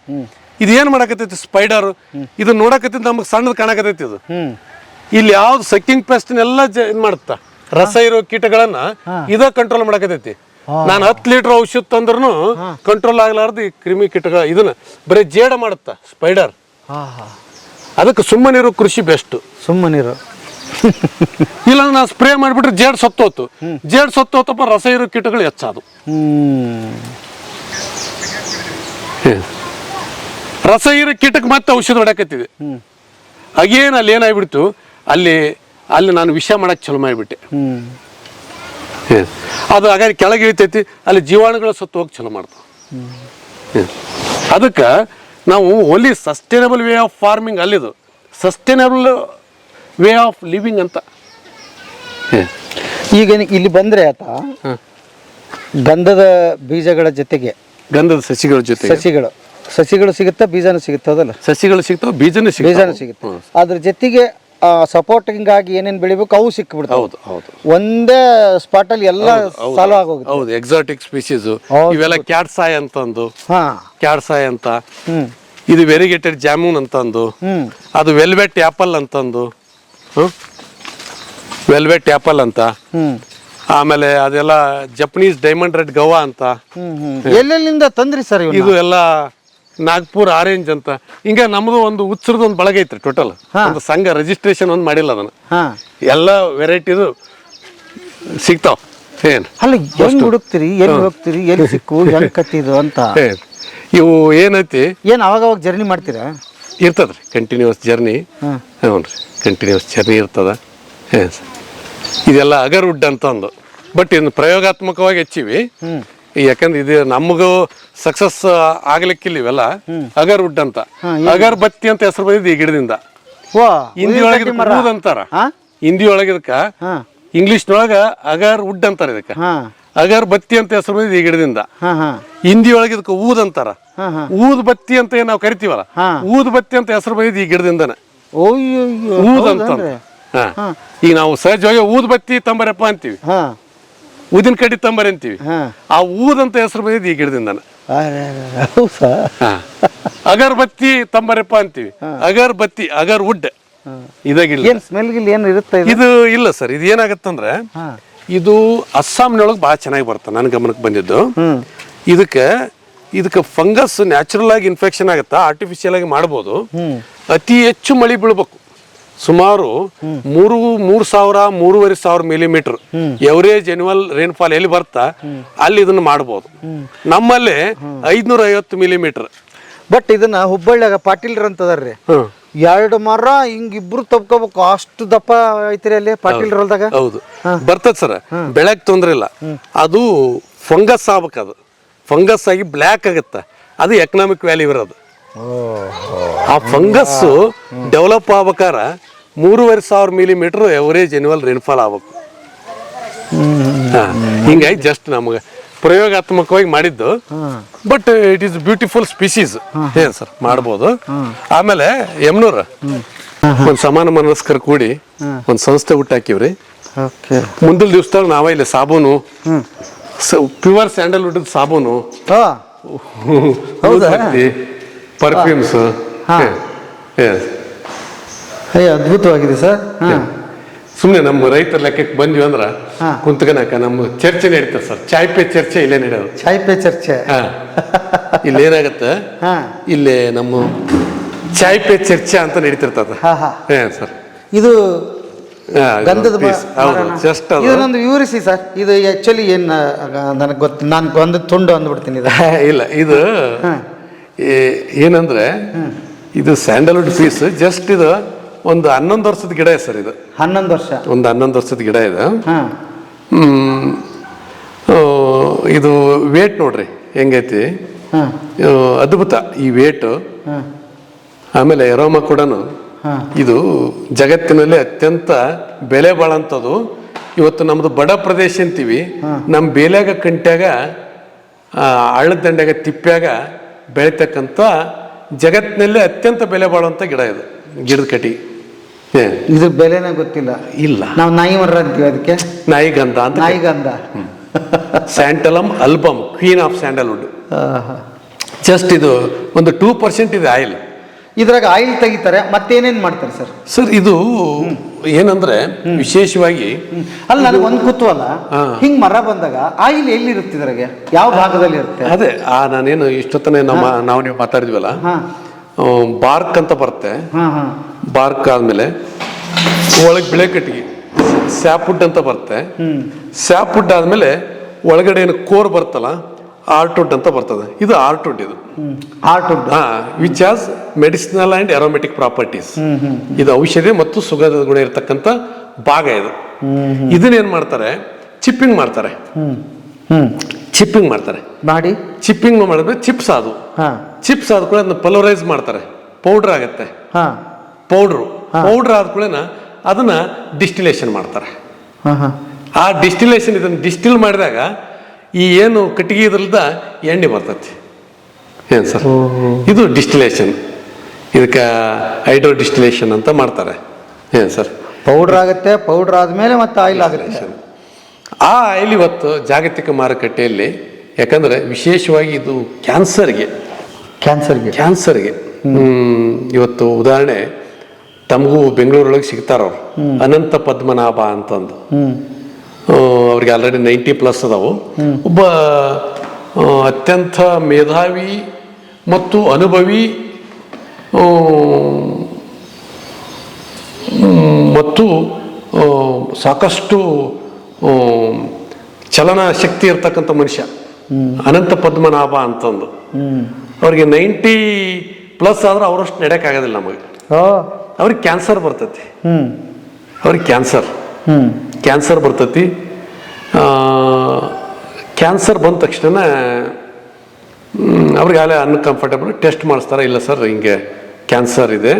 ಇದು ಏನ್ ಮಾಡಕತ್ತೈತಿ, ಸ್ಪೈಡರ್. ಇದು ನೋಡಕತ್ತೈತಿ ನಮಗೆ ಸಣ್ಣದು ಕಾಣಕತ್ತೈತಿ. ಇದು ಇಲ್ಲಿ ಯಾವ್ದು ಸಕ್ಕಿಂಗ್ ಪೆಸ್ಟ್ನೆಲ್ಲ ಏನ್ ಮಾಡುತ್ತಾ, ರಸ ಇರೋ ಕೀಟಗಳನ್ನ ಇದ ಕಂಟ್ರೋಲ್ ಮಾಡಕತ್ತೈತಿ. ನಾನು 10 ಲೀಟರ್ ಔಷಧ ತಂದ್ರೂ ಕಂಟ್ರೋಲ್ ಆಗ್ಲಾರ್ದು ಈ ಕ್ರಿಮಿ ಕೀಟಗಳ ಇದನ್ನ ಬರೀ ಜೇಡ ಮಾಡುತ್ತ ಸ್ಪೈಡರ್. ಅದಕ್ಕೆ ಸುಮ್ಮನಿರೋ ಕೃಷಿ ಬೆಸ್ಟ್. ಸುಮ್ಮನಿರೋ ಇಲ್ಲ, ನಾನು ಸ್ಪ್ರೇ ಮಾಡಿಬಿಟ್ರೆ ಜೇಡ್ ಸತ್ತೋತು. ಜೇಡ್ ಸತ್ತೋತಪ್ಪ, ರಸ ಇರೋ ಕೀಟಗಳು ಹೆಚ್ಚಾದು. ರಸ ಇರೋ ಕೀಟಕ್ಕೆ ಮತ್ತೆ ಔಷಧ ಹೊಡಕತ್ತಿದೆ. ಅಗೇನ್ ಅಲ್ಲಿ ಏನಾಗ್ಬಿಡ್ತು, ಅಲ್ಲಿ ನಾನು ವಿಷ ಮಾಡಕ್ ಚಲೋ ಮಾಡಿಬಿಟ್ಟೆ. ಅದು ಹಾಗಾಗಿ ಕೆಳಗೆ ಇಳಿತೈತಿ, ಅಲ್ಲಿ ಜೀವಾಣುಗಳು ಸತ್ತು ಹೋಗಿ ಚಲೋ ಮಾಡ್ತಾವ. ಅದಕ್ಕೆ ನಾವು only sustainable way of farming, ಅಲ್ಲಿದು ಸಸ್ಟೈನಬಲ್ ವೇ ಆಫ್ ಲಿವಿಂಗ್ ಅಂತ. ಈಗ ಇಲ್ಲಿ ಬಂದ್ರೆ ಆತ ಗಂಧದ ಬೀಜಗಳ ಜೊತೆಗೆ ಗಂಧದ ಸಸಿಗಳ ಜೊತೆ ಸಸಿಗಳು ಸಿಗುತ್ತಾ, ಬೀಜನೂ ಸಿಗುತ್ತೆ? ಹೌದಲ್ಲ, ಸಸಿಗಳು ಸಿಗ್ತಾವ, ಬೀಜನೂ ಸಿಗುತ್ತೆ. ಅದ್ರ ಜೊತೆಗೆ ಸಪೋರ್ಟಿಂಗ್ ಆಗಿ ಏನೇನ್ ಬೆಳಿಬೇಕು ಅವು ಸಿಕ್ಬಿಡ್ತಾವ. ಹೌದು ಹೌದು, ಒಂದೇ ಸ್ಪಾಟ್ ಅಲ್ಲಿ ಎಲ್ಲ ಸಾಲ್ವ್ ಆಗೋಗುತ್ತೆ. ಹೌದು, ಎಕ್ಸಾಟಿಕ್ ಸ್ಪೀಸೀಸ್ ಇವೆಲ್ಲ ಕ್ಯಾಟ್ಸಾಯ್ ಅಂತಂದು, ಕ್ಯಾಟ್ಸಾಯ್ ಅಂತ. ಇದು ವೆರಿಗೇಟೆಡ್ ಜಾಮೂನ್ ಅಂತಂದು, ಅದು ವೆಲ್ವೆಟ್ ಆಪಲ್ ಅಂತಂದು, ವೆಲ್ವೆಟ್ ಆಪಲ್ ಅಂತ. ಆಮೇಲೆ ಅದೆಲ್ಲ ಜಪನೀಸ್ ಡೈಮಂಡ್ ರೆಡ್ ಗವಾ ಅಂತ. ಎಲ್ಲೆಲ್ಲಿಂದ ತಂದ್ರಿ ಸರ್ ಇದು ಎಲ್ಲ ನಾಗ್ಪುರ್ ಆರೆಂಜ್ ಅಂತ. ಹಿಂಗ ನಮ್ದು ಒಂದು ಉತ್ಸರದ ಒಂದು ಬಳಗ ಐತ್ರಿ. ಟೋಟಲ್ ಒಂದು ಸಂಘ ರಿಜಿಸ್ಟ್ರೇಷನ್ ಒಂದು ಮಾಡಿಲ್ಲ ಅದನ್ನ. ಎಲ್ಲ ವೆರೈಟಿದು ಸಿಗ್ತಾವ ಏನು ಅಲ್ಲ ಹೆಂಗ್ ಹುಡುಕ್ತಿರಿ ಎಲ್ಲಿ ಹೋಗ್ತೀರಿ ಎಲ್ಲಿ ಸಿಕ್ಕು ಹೆಂಗ್ ಕತ್ತಿದು ಅಂತ ಏನು ಇವು ಏನೈತಿ ಏನ್ ಅವಾಗ ಜರ್ನಿ ಮಾಡ್ತೀರಾ? ಇರ್ತದ್ರಿ ಕಂಟಿನ್ಯೂಸ್ ಜರ್ನಿ. ಹ್ಞೂ ರೀ ಕಂಟಿನ್ಯೂಸ್ ಜರ್ನಿ ಇರ್ತದ. ಏನು ಸರ್ ಇದೆಲ್ಲ ಅಗರ್ವುಡ್ ಅಂತ ಒಂದು, ಬಟ್ ಇನ್ನು ಪ್ರಯೋಗಾತ್ಮಕವಾಗಿ ಹೆಚ್ಚಿವಿ. ಯಾಕಂದ್ರೆ ಇದು ನಮಗೂ ಸಕ್ಸಸ್ ಆಗ್ಲಿಕ್ಕಿಲ್ಲ ಇವೆಲ್ಲ. ಅಗರ್ವುಡ್ ಅಂತ, ಅಗರ್ಬತ್ತಿ ಅಂತ ಹೆಸರು ಬಂದಿದ್ದು ಈ ಗಿಡದಿಂದ. ಹಿಂದಿ ಒಳಗೆ ಊದ್ ಅಂತಾರ, ಹಿಂದಿ ಒಳಗೆ ಇದಕ್ಕ ಇಂಗ್ಲಿಷ್ನೊಳಗ ಅಗರ್ವುಡ್ ಅಂತಾರ ಇದಕ್ಕ. ಅಗರ್ಬತ್ತಿ ಅಂತ ಹೆಸರು ಬಂದಿದ್ದು ಈ ಗಿಡದಿಂದ. ಹಿಂದಿ ಒಳಗೆ ಇದಕ್ಕೆ ಊದ್ ಅಂತಾರ. ಊದ್ ಬತ್ತಿ ಅಂತ ಏನ್ ನಾವು ಕರಿತೀವಲ್ಲ, ಊದ್ ಬತ್ತಿ ಅಂತ ಹೆಸರು ಬಂದಿದ್ದು ಈ ಗಿಡದಿಂದನ. ಊದ್ ಅಂತ ಈಗ ನಾವು ಸಹಜವಾಗಿ ಊದ್ ಬತ್ತಿ ತಂಬರಪ್ಪ ಅಂತೀವಿ, ಊದಿನ ಕಡ್ಡಿ ತಂಬರಿ ಅಂತೀವಿ. ಆ ಊದ್ ಅಂತ ಹೆಸರು ಬಂದಿದ್ದು ಈ ಗಿಡದಿಂದನ. ಅಗರ್ಬತ್ತಿ ತಂಬರಪ್ಪ ಅಂತೀವಿ, ಅಗರ್ಬತ್ತಿ ಅಗರ್ವುಡ್ ಇದಾಗಿಲ್ಲ. ಸ್ಮೆಲ್ ಗಿಲ್ ಏನು ಇರುತ್ತೆ ಇದು? ಇಲ್ಲ ಸರ್, ಇದು ಏನಾಗತ್ತಂದ್ರೆ ಇದು ಅಸ್ಸಾಂನೊಳಗೆ ಭಾಳ ಚೆನ್ನಾಗಿ ಬರ್ತದೆ ನನ್ನ ಗಮನಕ್ಕೆ ಬಂದಿದ್ದು. ಇದಕ್ಕೆ ಫಂಗಸ್ ನ್ಯಾಚುರಲ್ ಆಗಿ ಇನ್ಫೆಕ್ಷನ್ ಆಗುತ್ತಾ, ಆರ್ಟಿಫಿಷಿಯಲ್ ಆಗಿ ಮಾಡ್ಬೋದು. ಅತಿ ಹೆಚ್ಚು ಮಳೆ ಬೀಳ್ಬೇಕು, ಸುಮಾರು 3,000-3,500 ಮಿಲಿಮೀಟರ್ ಎವರೇಜ್ ಎನ್ಯುವಲ್ ರೇನ್ಫಾಲ್ ಎಲ್ಲಿ ಬರ್ತಾ ಅಲ್ಲಿ ಇದನ್ನ ಮಾಡ್ಬೋದು. ನಮ್ಮಲ್ಲಿ 550 ಮಿಲಿಮೀಟರ್. ಬಟ್ ಇದನ್ನ ಹುಬ್ಬಳ್ಳಿಯಾಗ ಪಾಟೀಲ್ರ ಅಂತದಾರ್ರಿ, 2 ಮರ ಹಿಂಗ್ ಇಬ್ರು ತಪ್ಕೋಬೇಕು ಅಷ್ಟು ದಪ್ಪ ಐತ್ರಿ ಅಲ್ಲಿ ಪಾಟೀಲ್ರ ಹೊಲ್ದಾಗ. ಹೌದು ಬರ್ತದ ಸರ್, ಬೆಳಕ್ ತೊಂದ್ರೆ ಇಲ್ಲ. ಅದು ಫಂಗಸ್ ಆಗ್ಬೇಕು, ಅದು ಫಂಗಸ್ ಆಗಿ ಬ್ಲ್ಯಾಕ್ ಆಗತ್ತ, ಅದು ಎಕನಾಮಿಕ್ ವ್ಯಾಲ್ಯೂ ಇರೋದು. ಆ ಫಂಗಸ್ ಡೆವಲಪ್ ಆಗ್ಬೇಕಾರ 3,500 ಮಿಲಿಮೀಟರ್ ಎವರೇಜ್ ಎನ್ಯುವಲ್ ರೇನ್ಫಾಲ್ ಆಗ್ಬೇಕು. ಹಿಂಗಾಗಿ ಜಸ್ಟ್ ನಮಗೆ ಪ್ರಯೋಗಾತ್ಮಕವಾಗಿ ಮಾಡಿದ್ದು, but it is beautiful species. ಏನ್ ಸರ್ ಮಾಡ್ಬೋದು. ಆಮೇಲೆ ಯಮನೂರ ಒಂದು ಸಮಾನ ಮನಸ್ಕರ ಕೂಡಿ ಒಂದು ಸಂಸ್ಥೆ ಹುಟ್ಟಾಕಿವ್ರಿ. ಮುಂದಿನ ದಿವಸದಾಗ ನಾವ ಇಲ್ಲಿ ಸಾಬೂನು, ಪ್ಯೂರ್ ಸ್ಯಾಂಡಲ್ವುಡ್ ಸಾಬೂನು, ಪರ್ಫ್ಯೂಮ್ಸ್. ಅದ್ಭುತವಾಗಿದೆ ಸರ್. ಸುಮ್ಮನೆ ನಮ್ಮ ರೈತರ ಲೆಕ್ಕಕ್ಕೆ ಬಂದ್ವಿ ಅಂದ್ರ ಕುಂತ್ಕನಕ ನಮ್ಮ ಚರ್ಚೆ ನಡೀತದೆ ಸರ್. ಚಾಯ್ ಪೇ ಚರ್ಚೆ ಇಲ್ಲೇ ನಡೆಯೋದು. ಚಾಯ್ ಪೇ ಚರ್ಚೆ ಇಲ್ಲಿ ಏನಾಗತ್ತೆ, ಇಲ್ಲಿ ನಮ್ಮ ಚಾಯ್ ಪೇ ಚರ್ಚೆ ಅಂತ ನಡೀತಿರ್ತದ. ಸರ್ ಇದು ಗಂಧದ ಜಸ್ಟ್ ಇದನ್ನೊಂದು ವಿವರಿಸಿ ಸರ್. ಇದು ಆಕ್ಚುಲಿ ಏನ್ ನನಗೆ ಗೊತ್ತು, ನಾನು ಒಂದು ತುಂಡು ಅಂದ್ಬಿಡ್ತೀನಿ. ಇಲ್ಲ, ಇದು ಏನಂದ್ರೆ ಇದು ಸ್ಯಾಂಡಲ್ವುಡ್ ಪೀಸ್. ಜಸ್ಟ್ ಇದು ಒಂದು 11 ವರ್ಷದ ಗಿಡ ಇದೆ ಸರ್. ಇದು 11 ವರ್ಷ, ಒಂದು 11 ವರ್ಷದ ಗಿಡ ಇದೆ. ಇದು ವೇಟ್ ನೋಡ್ರಿ ಹೆಂಗೈತಿ, ಅದ್ಭುತ ಈ ವೇಟ್. ಆಮೇಲೆ ಎರೋಮ ಕೂಡ ಇದು ಜಗತ್ತಿನಲ್ಲಿ ಅತ್ಯಂತ ಬೆಲೆ ಬಾಳಂಥದ್ದು. ಇವತ್ತು ನಮ್ದು ಬಡ ಪ್ರದೇಶ ಅಂತೀವಿ, ನಮ್ಮ ಬೇಲ್ಯಾಗ ಕಂಟ್ಯಾಗ ಹಳ್ಳದ ದಂಡ್ಯಾಗ ತಿಪ್ಪ್ಯಾಗ ಬೆಳಿತಕ್ಕಂಥ ಜಗತ್ತಿನಲ್ಲಿ ಅತ್ಯಂತ ಬೆಲೆ ಬಾಳುವಂಥ ಗಿಡ ಇದು, ಗಿಡದ ಕಟಿ. ಇದು ಬೆಲೆನೇ ಗೊತ್ತಿಲ್ಲ. ಇಲ್ಲ, ನಾವು ನಾಯಿ ಮರ ಅಂತೀವಿ ಅದಕ್ಕೆ, ನಾಯಿಗಂಧ ಅಂತ. ನಾಯಿಗಂಧ, santalum album, queen of sandalwood. Just ಇದು ಒಂದು 2% ಇದೆ ಆಯಿಲ್. ಇದ್ರಾಗ ಆಯಿಲ್ ತೆಗಿತಾರೆ, ಮತ್ತೇನೇನ್ ಮಾಡ್ತಾರೆ ಸರ್? ಸರ್ ಇದು ಏನಂದ್ರೆ ವಿಶೇಷವಾಗಿ ಅಲ್ಲ, ನನಗೆ ಒಂದು ಕುತೂಹಲ, ಹಿಂಗ್ ಮರ ಬಂದಾಗ ಆಯಿಲ್ ಎಲ್ಲಿ ಇರುತ್ತೆ ಇದ್ರಾಗೆ, ಯಾವ ಭಾಗದಲ್ಲಿ ಇರುತ್ತೆ? ಅದೇ ನಾನೇನು ಇಷ್ಟೊತ್ತನೇ ನಾವು ನೀವು ಮಾತಾಡಿದ್ವಲ್ಲ, ಬಾರ್ಕ್ ಅಂತ ಬರುತ್ತೆ. ಬಾರ್ಕ್ ಆದ್ಮೇಲೆ ಒಳಗೆ ಬಿಳೆ ಕಟ್ಟಿಗೆ ಸ್ಯಾಪ್ವುಡ್ ಅಂತ ಬರುತ್ತೆ. ಸ್ಯಾಪ್ವುಡ್ ಆದ್ಮೇಲೆ ಒಳಗಡೆ ಏನು ಕೋರ್ ಬರ್ತಲ್ಲ, ಆರ್ಟ್ವುಡ್ ಅಂತ ಬರ್ತದೆ. ಇದು ಆರ್ಟ್ವುಡ್. ಇದು heartwood which has medicinal and aromatic properties. ಇದು ಔಷಧಿ ಮತ್ತು ಸುಗಂಧದ ಗುಣ ಇರತಕ್ಕಂಥ ಭಾಗ ಇದು. ಇದನ್ನೇನ್ ಮಾಡ್ತಾರೆ, ಚಿಪ್ಪಿಂಗ್ ಮಾಡ್ತಾರೆ. ಚಿಪ್ಪಿಂಗ್ ಮಾಡ್ತಾರೆ ಮಾಡಿ, ಚಿಪ್ಪಿಂಗ್ ಮಾಡಿದ್ರೆ ಚಿಪ್ಸ್ ಆದವು. ಚಿಪ್ಸ್ ಆದ ಕೂಡ ಅದನ್ನ ಪಲ್ವರೈಸ್ ಮಾಡ್ತಾರೆ, ಪೌಡರ್ ಆಗತ್ತೆ. ಪೌಡರ್ ಆದ ಕೂಡ ಅದನ್ನ ಡಿಸ್ಟಿಲೇಷನ್ ಮಾಡ್ತಾರೆ. ಆ ಡಿಸ್ಟಿಲೇಷನ್, ಇದನ್ನ ಡಿಸ್ಟಿಲ್ ಮಾಡಿದಾಗ ಈ ಏನು ಕಟ್ಟಿಗೆ ಇದ್ರಲ್ದ ಎಣ್ಣೆ ಬರ್ತೈತಿ. ಏನ್ ಸರ್, ಇದು ಡಿಸ್ಟಿಲೇಷನ್. ಇದಕ್ಕೆ ಹೈಡ್ರೋ ಡಿಸ್ಟಿಲೇಷನ್ ಅಂತ ಮಾಡ್ತಾರೆ. ಏನ್ ಸರ್, ಪೌಡರ್ ಆಗುತ್ತೆ, ಪೌಡರ್ ಆದ್ಮೇಲೆ ಮತ್ತೆ ಆಯಿಲ್ ಆಗುತ್ತೆ. ಆ ಆಯಿಲ್ ಇವತ್ತು ಜಾಗತಿಕ ಮಾರುಕಟ್ಟೆಯಲ್ಲಿ, ಯಾಕಂದ್ರೆ ವಿಶೇಷವಾಗಿ ಇದು ಕ್ಯಾನ್ಸರ್ಗೆ ಇವತ್ತು ಉದಾಹರಣೆ ತಮಗೂ ಬೆಂಗಳೂರೊಳಗೆ ಸಿಗ್ತಾರವ್ರು, ಅನಂತ ಪದ್ಮನಾಭ ಅಂತಂದು. ಅವ್ರಿಗೆ ಆಲ್ರೆಡಿ 90+ ಅದಾವು. ಒಬ್ಬ ಅತ್ಯಂತ ಮೇಧಾವಿ ಮತ್ತು ಅನುಭವಿ ಮತ್ತು ಸಾಕಷ್ಟು ಚಲನ ಶಕ್ತಿ ಇರ್ತಕ್ಕಂಥ ಮನುಷ್ಯ, ಅನಂತ ಪದ್ಮನಾಭ ಅಂತಂದು. ಅವ್ರಿಗೆ 90+ ಆದ್ರೆ ಅವರಷ್ಟು ನಡೆಯೋಕ್ಕಾಗೋದಿಲ್ಲ ನಮಗೆ. ಅವ್ರಿಗೆ ಕ್ಯಾನ್ಸರ್ ಬರ್ತೈತಿ. ಅವ್ರಿಗೆ ಕ್ಯಾನ್ಸರ್ ಬರ್ತೈತಿ. ಕ್ಯಾನ್ಸರ್ ಬಂದ ತಕ್ಷಣ ಅವ್ರಿಗೆ ಅಲ್ಲೇ ಅನ್ಕಂಫರ್ಟೇಬಲ್ ಟೆಸ್ಟ್ ಮಾಡಿಸ್ತಾರೆ. ಇಲ್ಲ ಸರ್, ಹಿಂಗೆ ಕ್ಯಾನ್ಸರ್ ಇದೆ,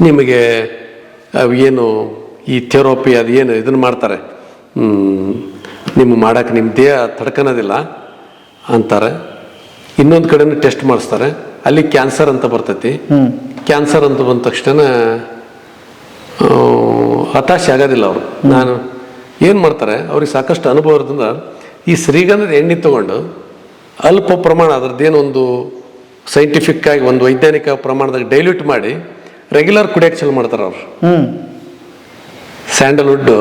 ನಿಮಗೆ ಏನು ಈ ಥೆರಪಿ ಅದು ಏನು ಇದನ್ನು ಮಾಡ್ತಾರೆ, ಮಾಡೋಕ್ಕೆ ನಿಮ್ಮ ದೇಹ ತಡ್ಕೊಳೋದಿಲ್ಲ ಅಂತಾರೆ. ಇನ್ನೊಂದು ಕಡೆನೂ ಟೆಸ್ಟ್ ಮಾಡಿಸ್ತಾರೆ, ಅಲ್ಲಿ ಕ್ಯಾನ್ಸರ್ ಅಂತ ಬರ್ತೈತಿ. ಕ್ಯಾನ್ಸರ್ ಅಂತ ಬಂದ ತಕ್ಷಣ ಹತಾಶೆ ಆಗೋದಿಲ್ಲ ಅವರು. ನಾನು ಏನು ಮಾಡ್ತಾರೆ, ಅವ್ರಿಗೆ ಸಾಕಷ್ಟು ಅನುಭವ ಇರೋದ್ರಿಂದ ಈ ಶ್ರೀಗಂಧದ ಎಣ್ಣೆ ತೊಗೊಂಡು ಅಲ್ಪ ಪ್ರಮಾಣ, ಅದರದ್ದೇನೊಂದು ಸೈಂಟಿಫಿಕ್ ಆಗಿ ಒಂದು ವೈಜ್ಞಾನಿಕ ಪ್ರಮಾಣದಾಗ ಡೈಲ್ಯೂಟ್ ಮಾಡಿ ರೆಗ್ಯುಲರ್ ಕುಡಿಯೋಕ್ಕೆ ಚಲೋ ಮಾಡ್ತಾರೆ ಅವರು. ಸ್ಯಾಂಡಲ್ವುಡ್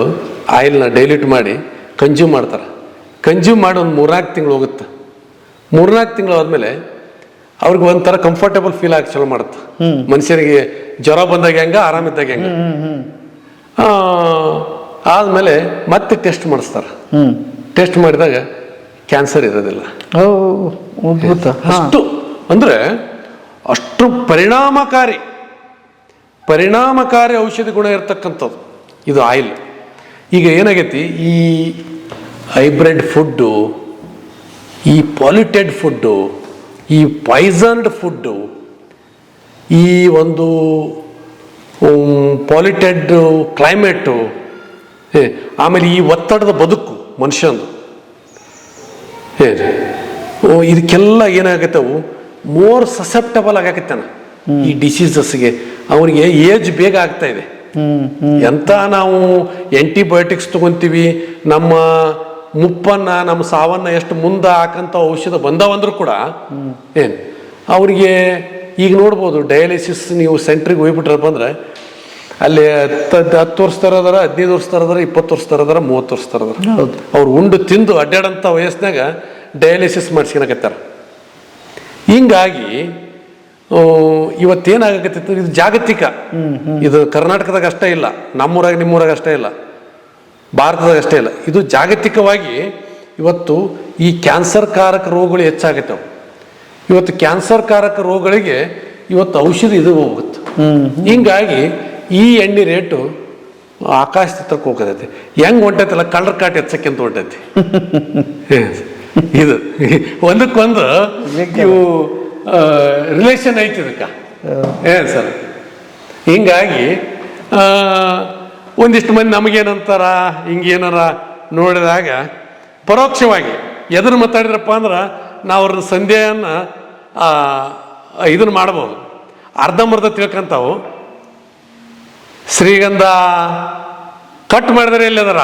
ಆಯಿಲ್ನ ಡೈಲ್ಯೂಟ್ ಮಾಡಿ ಕನ್ಸ್ಯೂಮ್ ಮಾಡ್ತಾರೆ. ಕನ್ಸ್ಯೂಮ್ ಮಾಡಿ ಒಂದು 3-4 ತಿಂಗಳು ಹೋಗುತ್ತೆ. 3-4 ತಿಂಗಳು ಆದಮೇಲೆ ಅವ್ರಿಗೆ ಒಂಥರ ಕಂಫರ್ಟೇಬಲ್ ಫೀಲ್ ಆಗಿ ಚಲೋ ಮಾಡುತ್ತೆ. ಮನುಷ್ಯನಿಗೆ ಜ್ವರ ಬಂದಾಗ ಹೆಂಗೆ, ಆರಾಮಿದ್ದಾಗ ಹೆಂಗೆ. ಆದಮೇಲೆ ಮತ್ತೆ ಟೆಸ್ಟ್ ಮಾಡಿಸ್ತಾರೆ. ಟೆಸ್ಟ್ ಮಾಡಿದಾಗ ಕ್ಯಾನ್ಸರ್ ಇರೋದಿಲ್ಲ. ಅಷ್ಟು ಅಂದರೆ ಅಷ್ಟು ಪರಿಣಾಮಕಾರಿ ಔಷಧಿ ಗುಣ ಇರತಕ್ಕಂಥದ್ದು ಇದು ಆಯಿಲ್. ಈಗ ಏನಾಗೈತಿ, ಈ ಹೈಬ್ರಿಡ್ ಫುಡ್ಡು, ಈ ಪಾಲ್ಯೂಟೆಡ್ ಫುಡ್ಡು, ಈ ಪಾಯ್ಸನ್ಡ್ ಫುಡ್ಡು, ಈ ಒಂದು ಪಾಲ್ಯೂಟೆಡ್ ಕ್ಲೈಮೇಟು, ಆಮೇಲೆ ಈ ಒತ್ತಡದ ಬದುಕು ಮನುಷ್ಯಂದು, ಇದಕ್ಕೆಲ್ಲ ಏನಾಗತ್ತೆ, ಅವು ಮೋರ್ ಸಸೆಪ್ಟಬಲ್ ಆಗಾಕತ್ತಾನ ಈ ಡಿಸೀಸಸ್ಗೆ. ಅವನಿಗೆ ಏಜ್ ಬೇಗ ಆಗ್ತಾ ಇದೆ. ಎಂತ ನಾವು ಆಂಟಿಬಯೋಟಿಕ್ಸ್ ತಗೊಂತೀವಿ, ನಮ್ಮ ಮುಪ್ಪನ್ನ ನಮ್ಮ ಸಾವನ್ನ ಎಷ್ಟು ಮುಂದೆ ಹಾಕಂತ ಔಷಧ ಬಂದವಂದ್ರೂ ಕೂಡ ಅವ್ರಿಗೆ ಈಗ ನೋಡ್ಬೋದು, ಡಯಾಲಿಸಿಸ್ ನೀವು ಸೆಂಟ್ರಿಗೆ ಹೋಗ್ಬಿಟ್ರಪ್ಪ ಅಂದ್ರೆ ಅಲ್ಲಿ 10 ವರ್ಷ ತರೋದಾರ, 15 ವರ್ಷ ತರೋದಾರ, 20 ವರ್ಷ ತರೋದಾರ, 30 ವರ್ಷ ತರೋದಾರ. ಅವ್ರು ಉಂಡು ತಿಂದು ಅಡ್ಡಾಡಂಥ ವಯಸ್ಸಿನಾಗ ಡಯಾಲಿಸಿಸ್ ಮಾಡಿಸ್ಕೊಳಕತ್ತಾರ. ಹಿಂಗಾಗಿ ಇವತ್ತೇನಾಗತ್ತಿತ್ತು, ಇದು ಜಾಗತಿಕ, ಇದು ಕರ್ನಾಟಕದಾಗ ಅಷ್ಟೇ ಇಲ್ಲ, ನಮ್ಮೂರಾಗ ನಿಮ್ಮೂರಾಗ ಅಷ್ಟೇ ಇಲ್ಲ, ಭಾರತದಾಗ ಅಷ್ಟೇ ಇಲ್ಲ, ಇದು ಜಾಗತಿಕವಾಗಿ ಇವತ್ತು ಈ ಕ್ಯಾನ್ಸರ್ ಕಾರಕ ರೋಗಗಳು ಹೆಚ್ಚಾಗತ್ತವೆ. ಇವತ್ತು ಕ್ಯಾನ್ಸರ್ ಕಾರಕ ರೋಗಗಳಿಗೆ ಇವತ್ತು ಔಷಧಿ ಇದು ಹೋಗುತ್ತೆ. ಹಿಂಗಾಗಿ ಈ ಎಣ್ಣೆ ರೇಟು ಆಕಾಶ ಹತ್ರಕ್ಕೆ ಹೋಗತೈತಿ. ಹೆಂಗೆ ಹೊಂಟೈತಲ್ಲ, ಕಳ್ಳರ ಕಾಟ ಹೆಚ್ಚಕ್ಕಿಂತ ಹೊಂಟೈತಿ. ಇದು ಒಂದಕ್ಕೊಂದು ಇವು ರಿಲೇಷನ್ ಐತಿ ಇದಕ್ಕೆ. ಏನು ಸರ್, ಹಿಂಗಾಗಿ ಒಂದಿಷ್ಟು ಮಂದಿ ನಮಗೇನಂತಾರ, ಹಿಂಗೇನಾರ ನೋಡಿದಾಗ ಪರೋಕ್ಷವಾಗಿ ಎದುರು ಮಾತಾಡಿದ್ರಪ್ಪ ಅಂದ್ರೆ ನಾವು ಅವ್ರನ್ನ ಸಂದೇಹನ ಇದನ್ನು ಮಾಡ್ಬೋದು. ಅರ್ಧಂಬರ್ಧ ತಿಳ್ಕೊಂತಾವು. ಶ್ರೀಗಂಧ ಕಟ್ ಮಾಡಿದ್ರೆ ಎಲ್ಲಿದಾರ,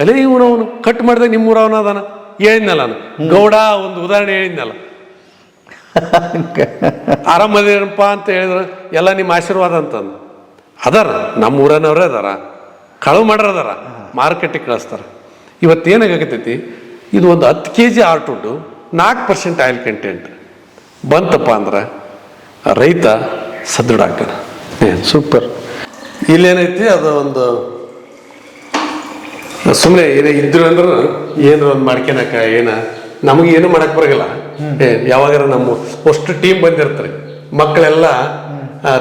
ಅಲ್ಲೇ ಇವನವನು ಕಟ್ ಮಾಡಿದಾಗ ನಿಮ್ಮೂರವನ ಅದಾನ ಹೇಳಿದ್ನಲ್ಲ ನಾನು. ಗೌಡ ಒಂದು ಉದಾಹರಣೆ ಹೇಳಿದ್ನಲ್ಲ, ಆರಾಮದೇನಪ್ಪ ಅಂತ ಹೇಳಿದ್ರೆ ಎಲ್ಲ ನಿಮ್ಮ ಆಶೀರ್ವಾದ ಅಂತಂದು. ಅದಾರ ನಮ್ಮ ಊರನವ್ರೇ ಅದಾರ, ಕಳವು ಮಾಡ್ರ ಅದಾರ, ಮಾರ್ಕೆಟಿಗೆ ಕಳಿಸ್ತಾರೆ. ಇವತ್ತೇನಾಗತ್ತೈತಿ, ಇದು ಒಂದು 10 kg ಆರ್ಟುಡ್ಡು 4% ಆಯಿಲ್ ಕಂಟೆಂಟ್ ಬಂತಪ್ಪ ಅಂದ್ರೆ ರೈತ ಸದೃಢ ಆಗ್ತಾನೆ. ಸೂಪರ್. ಇಲ್ಲೇನೈತಿ, ಅದು ಒಂದು ಸುಮ್ಮನೆ ಏನೇ ಇದ್ರು ಅಂದ್ರೆ ಏನು ಒಂದು ಮಾಡ್ಕೊಳಕ ನಮಗೆ ಏನು ಮಾಡಕ್ ಬರೋಲ್ಲ. ಯಾವಾಗಾರ ನಮ್ಮ ಅಷ್ಟು ಟೀಮ್ ಬಂದಿರ್ತಾರೆ, ಮಕ್ಕಳೆಲ್ಲ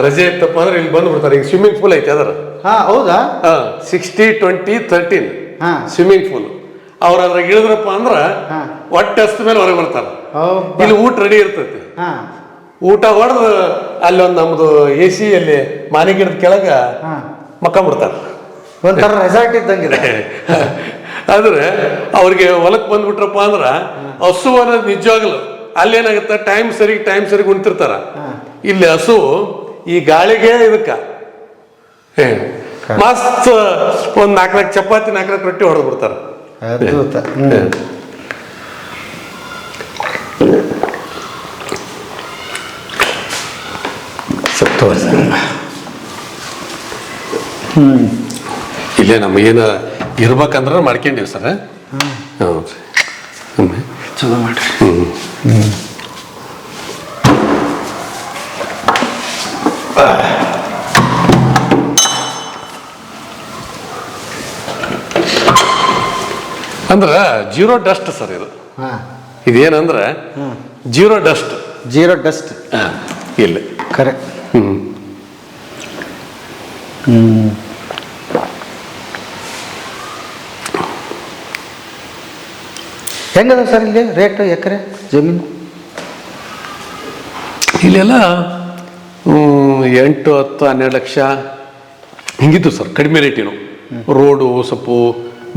ರಜೆ ಇತ್ತಪ್ಪ ಅಂದ್ರೆ ಇಲ್ಲಿ ಬಂದ್ಬಿಡ್ತಾರೆ. ಈಗ ಸ್ವಿಮ್ಮಿಂಗ್ ಪೂಲ್ ಐತಿ ಅದರ. ಹೌದಾ? 60-20-13 ಸ್ವಿಮ್ಮಿಂಗ್ ಪೂಲ್. ಅವ್ರ ಅದ್ರಾಗ ಇಳಿದ್ರಪ್ಪ ಅಂದ್ರ ಹೊಟ್ಟೆ ಹಸ್ತ ಮೇಲೆ ಹೊರಗೆ ಬರ್ತಾರೆ. ಇಲ್ಲಿ ಊಟ ರೆಡಿ ಇರ್ತೈತಿ. ಊಟ ಹೊಡೆದು ಅಲ್ಲಿ ಒಂದು ನಮ್ದು AC ಅಲ್ಲಿ ಮಾನೆ ಗಿಡದ ಕೆಳಗ ಮಕ್ಕೊಂಡ್ಬಿಡ್ತಾರೆ. ಒಂಥರ ರೆಸಾರ್ಟ್ ಇದ್ದಂಗಿದೆ. ಆದ್ರೆ ಅವ್ರಿಗೆ ಹೊಲಕ್ ಬಂದ್ಬಿಟ್ರಪ್ಪ ಅಂದ್ರ ಹಸು ಅನ್ನೋದು ನಿಜವಾಗ್ಲು ಅಲ್ಲೇನಾಗುತ್ತೆ, ಟೈಮ್ ಸರಿ ಉಣ್ತಿರ್ತಾರ. ಇಲ್ಲಿ ಹಸು ಈ ಗಾಳಿಗೆ ಇದಕ್ಕ ಮಸ್ತ್ ಒಂದ್ 4 ಚಪಾತಿ 4 ರೊಟ್ಟಿ ಹೊಡೆದು ಬಿಡ್ತಾರ. ಇಲ್ಲೇ ನಮಗೇನು ಇರ್ಬೇಕಂದ್ರೆ ಮಾಡ್ಕೊಂಡಿವಿ ಸರ್. ಹೌದು, ಚಲೋ ಮಾಡ್ರಿ. ಅಂದ್ರೆ ಜೀರೋ ಡಸ್ಟ್ ಸರ್ ಇದು. ಹಾಂ, ಇದೇನಂದ್ರೆ ಜೀರೋ ಡಸ್ಟ್. ಜೀರೋ ಡಸ್ಟ್ ಇಲ್ಲ ಕರೆ. ಹ್ಮ್. ಹೆಂಗದ ಸರ್ ಇಲ್ಲಿ ರೇಟ್ ಎಕರೆ ಜಮೀನು? ಇಲ್ಲೆಲ್ಲ 8, 10, 12 ಲಕ್ಷ ಹಿಂಗಿತ್ತು ಸರ್, ಕಡಿಮೆ ರೇಟಿನು. ರೋಡು ಸ್ವಲ್ಪ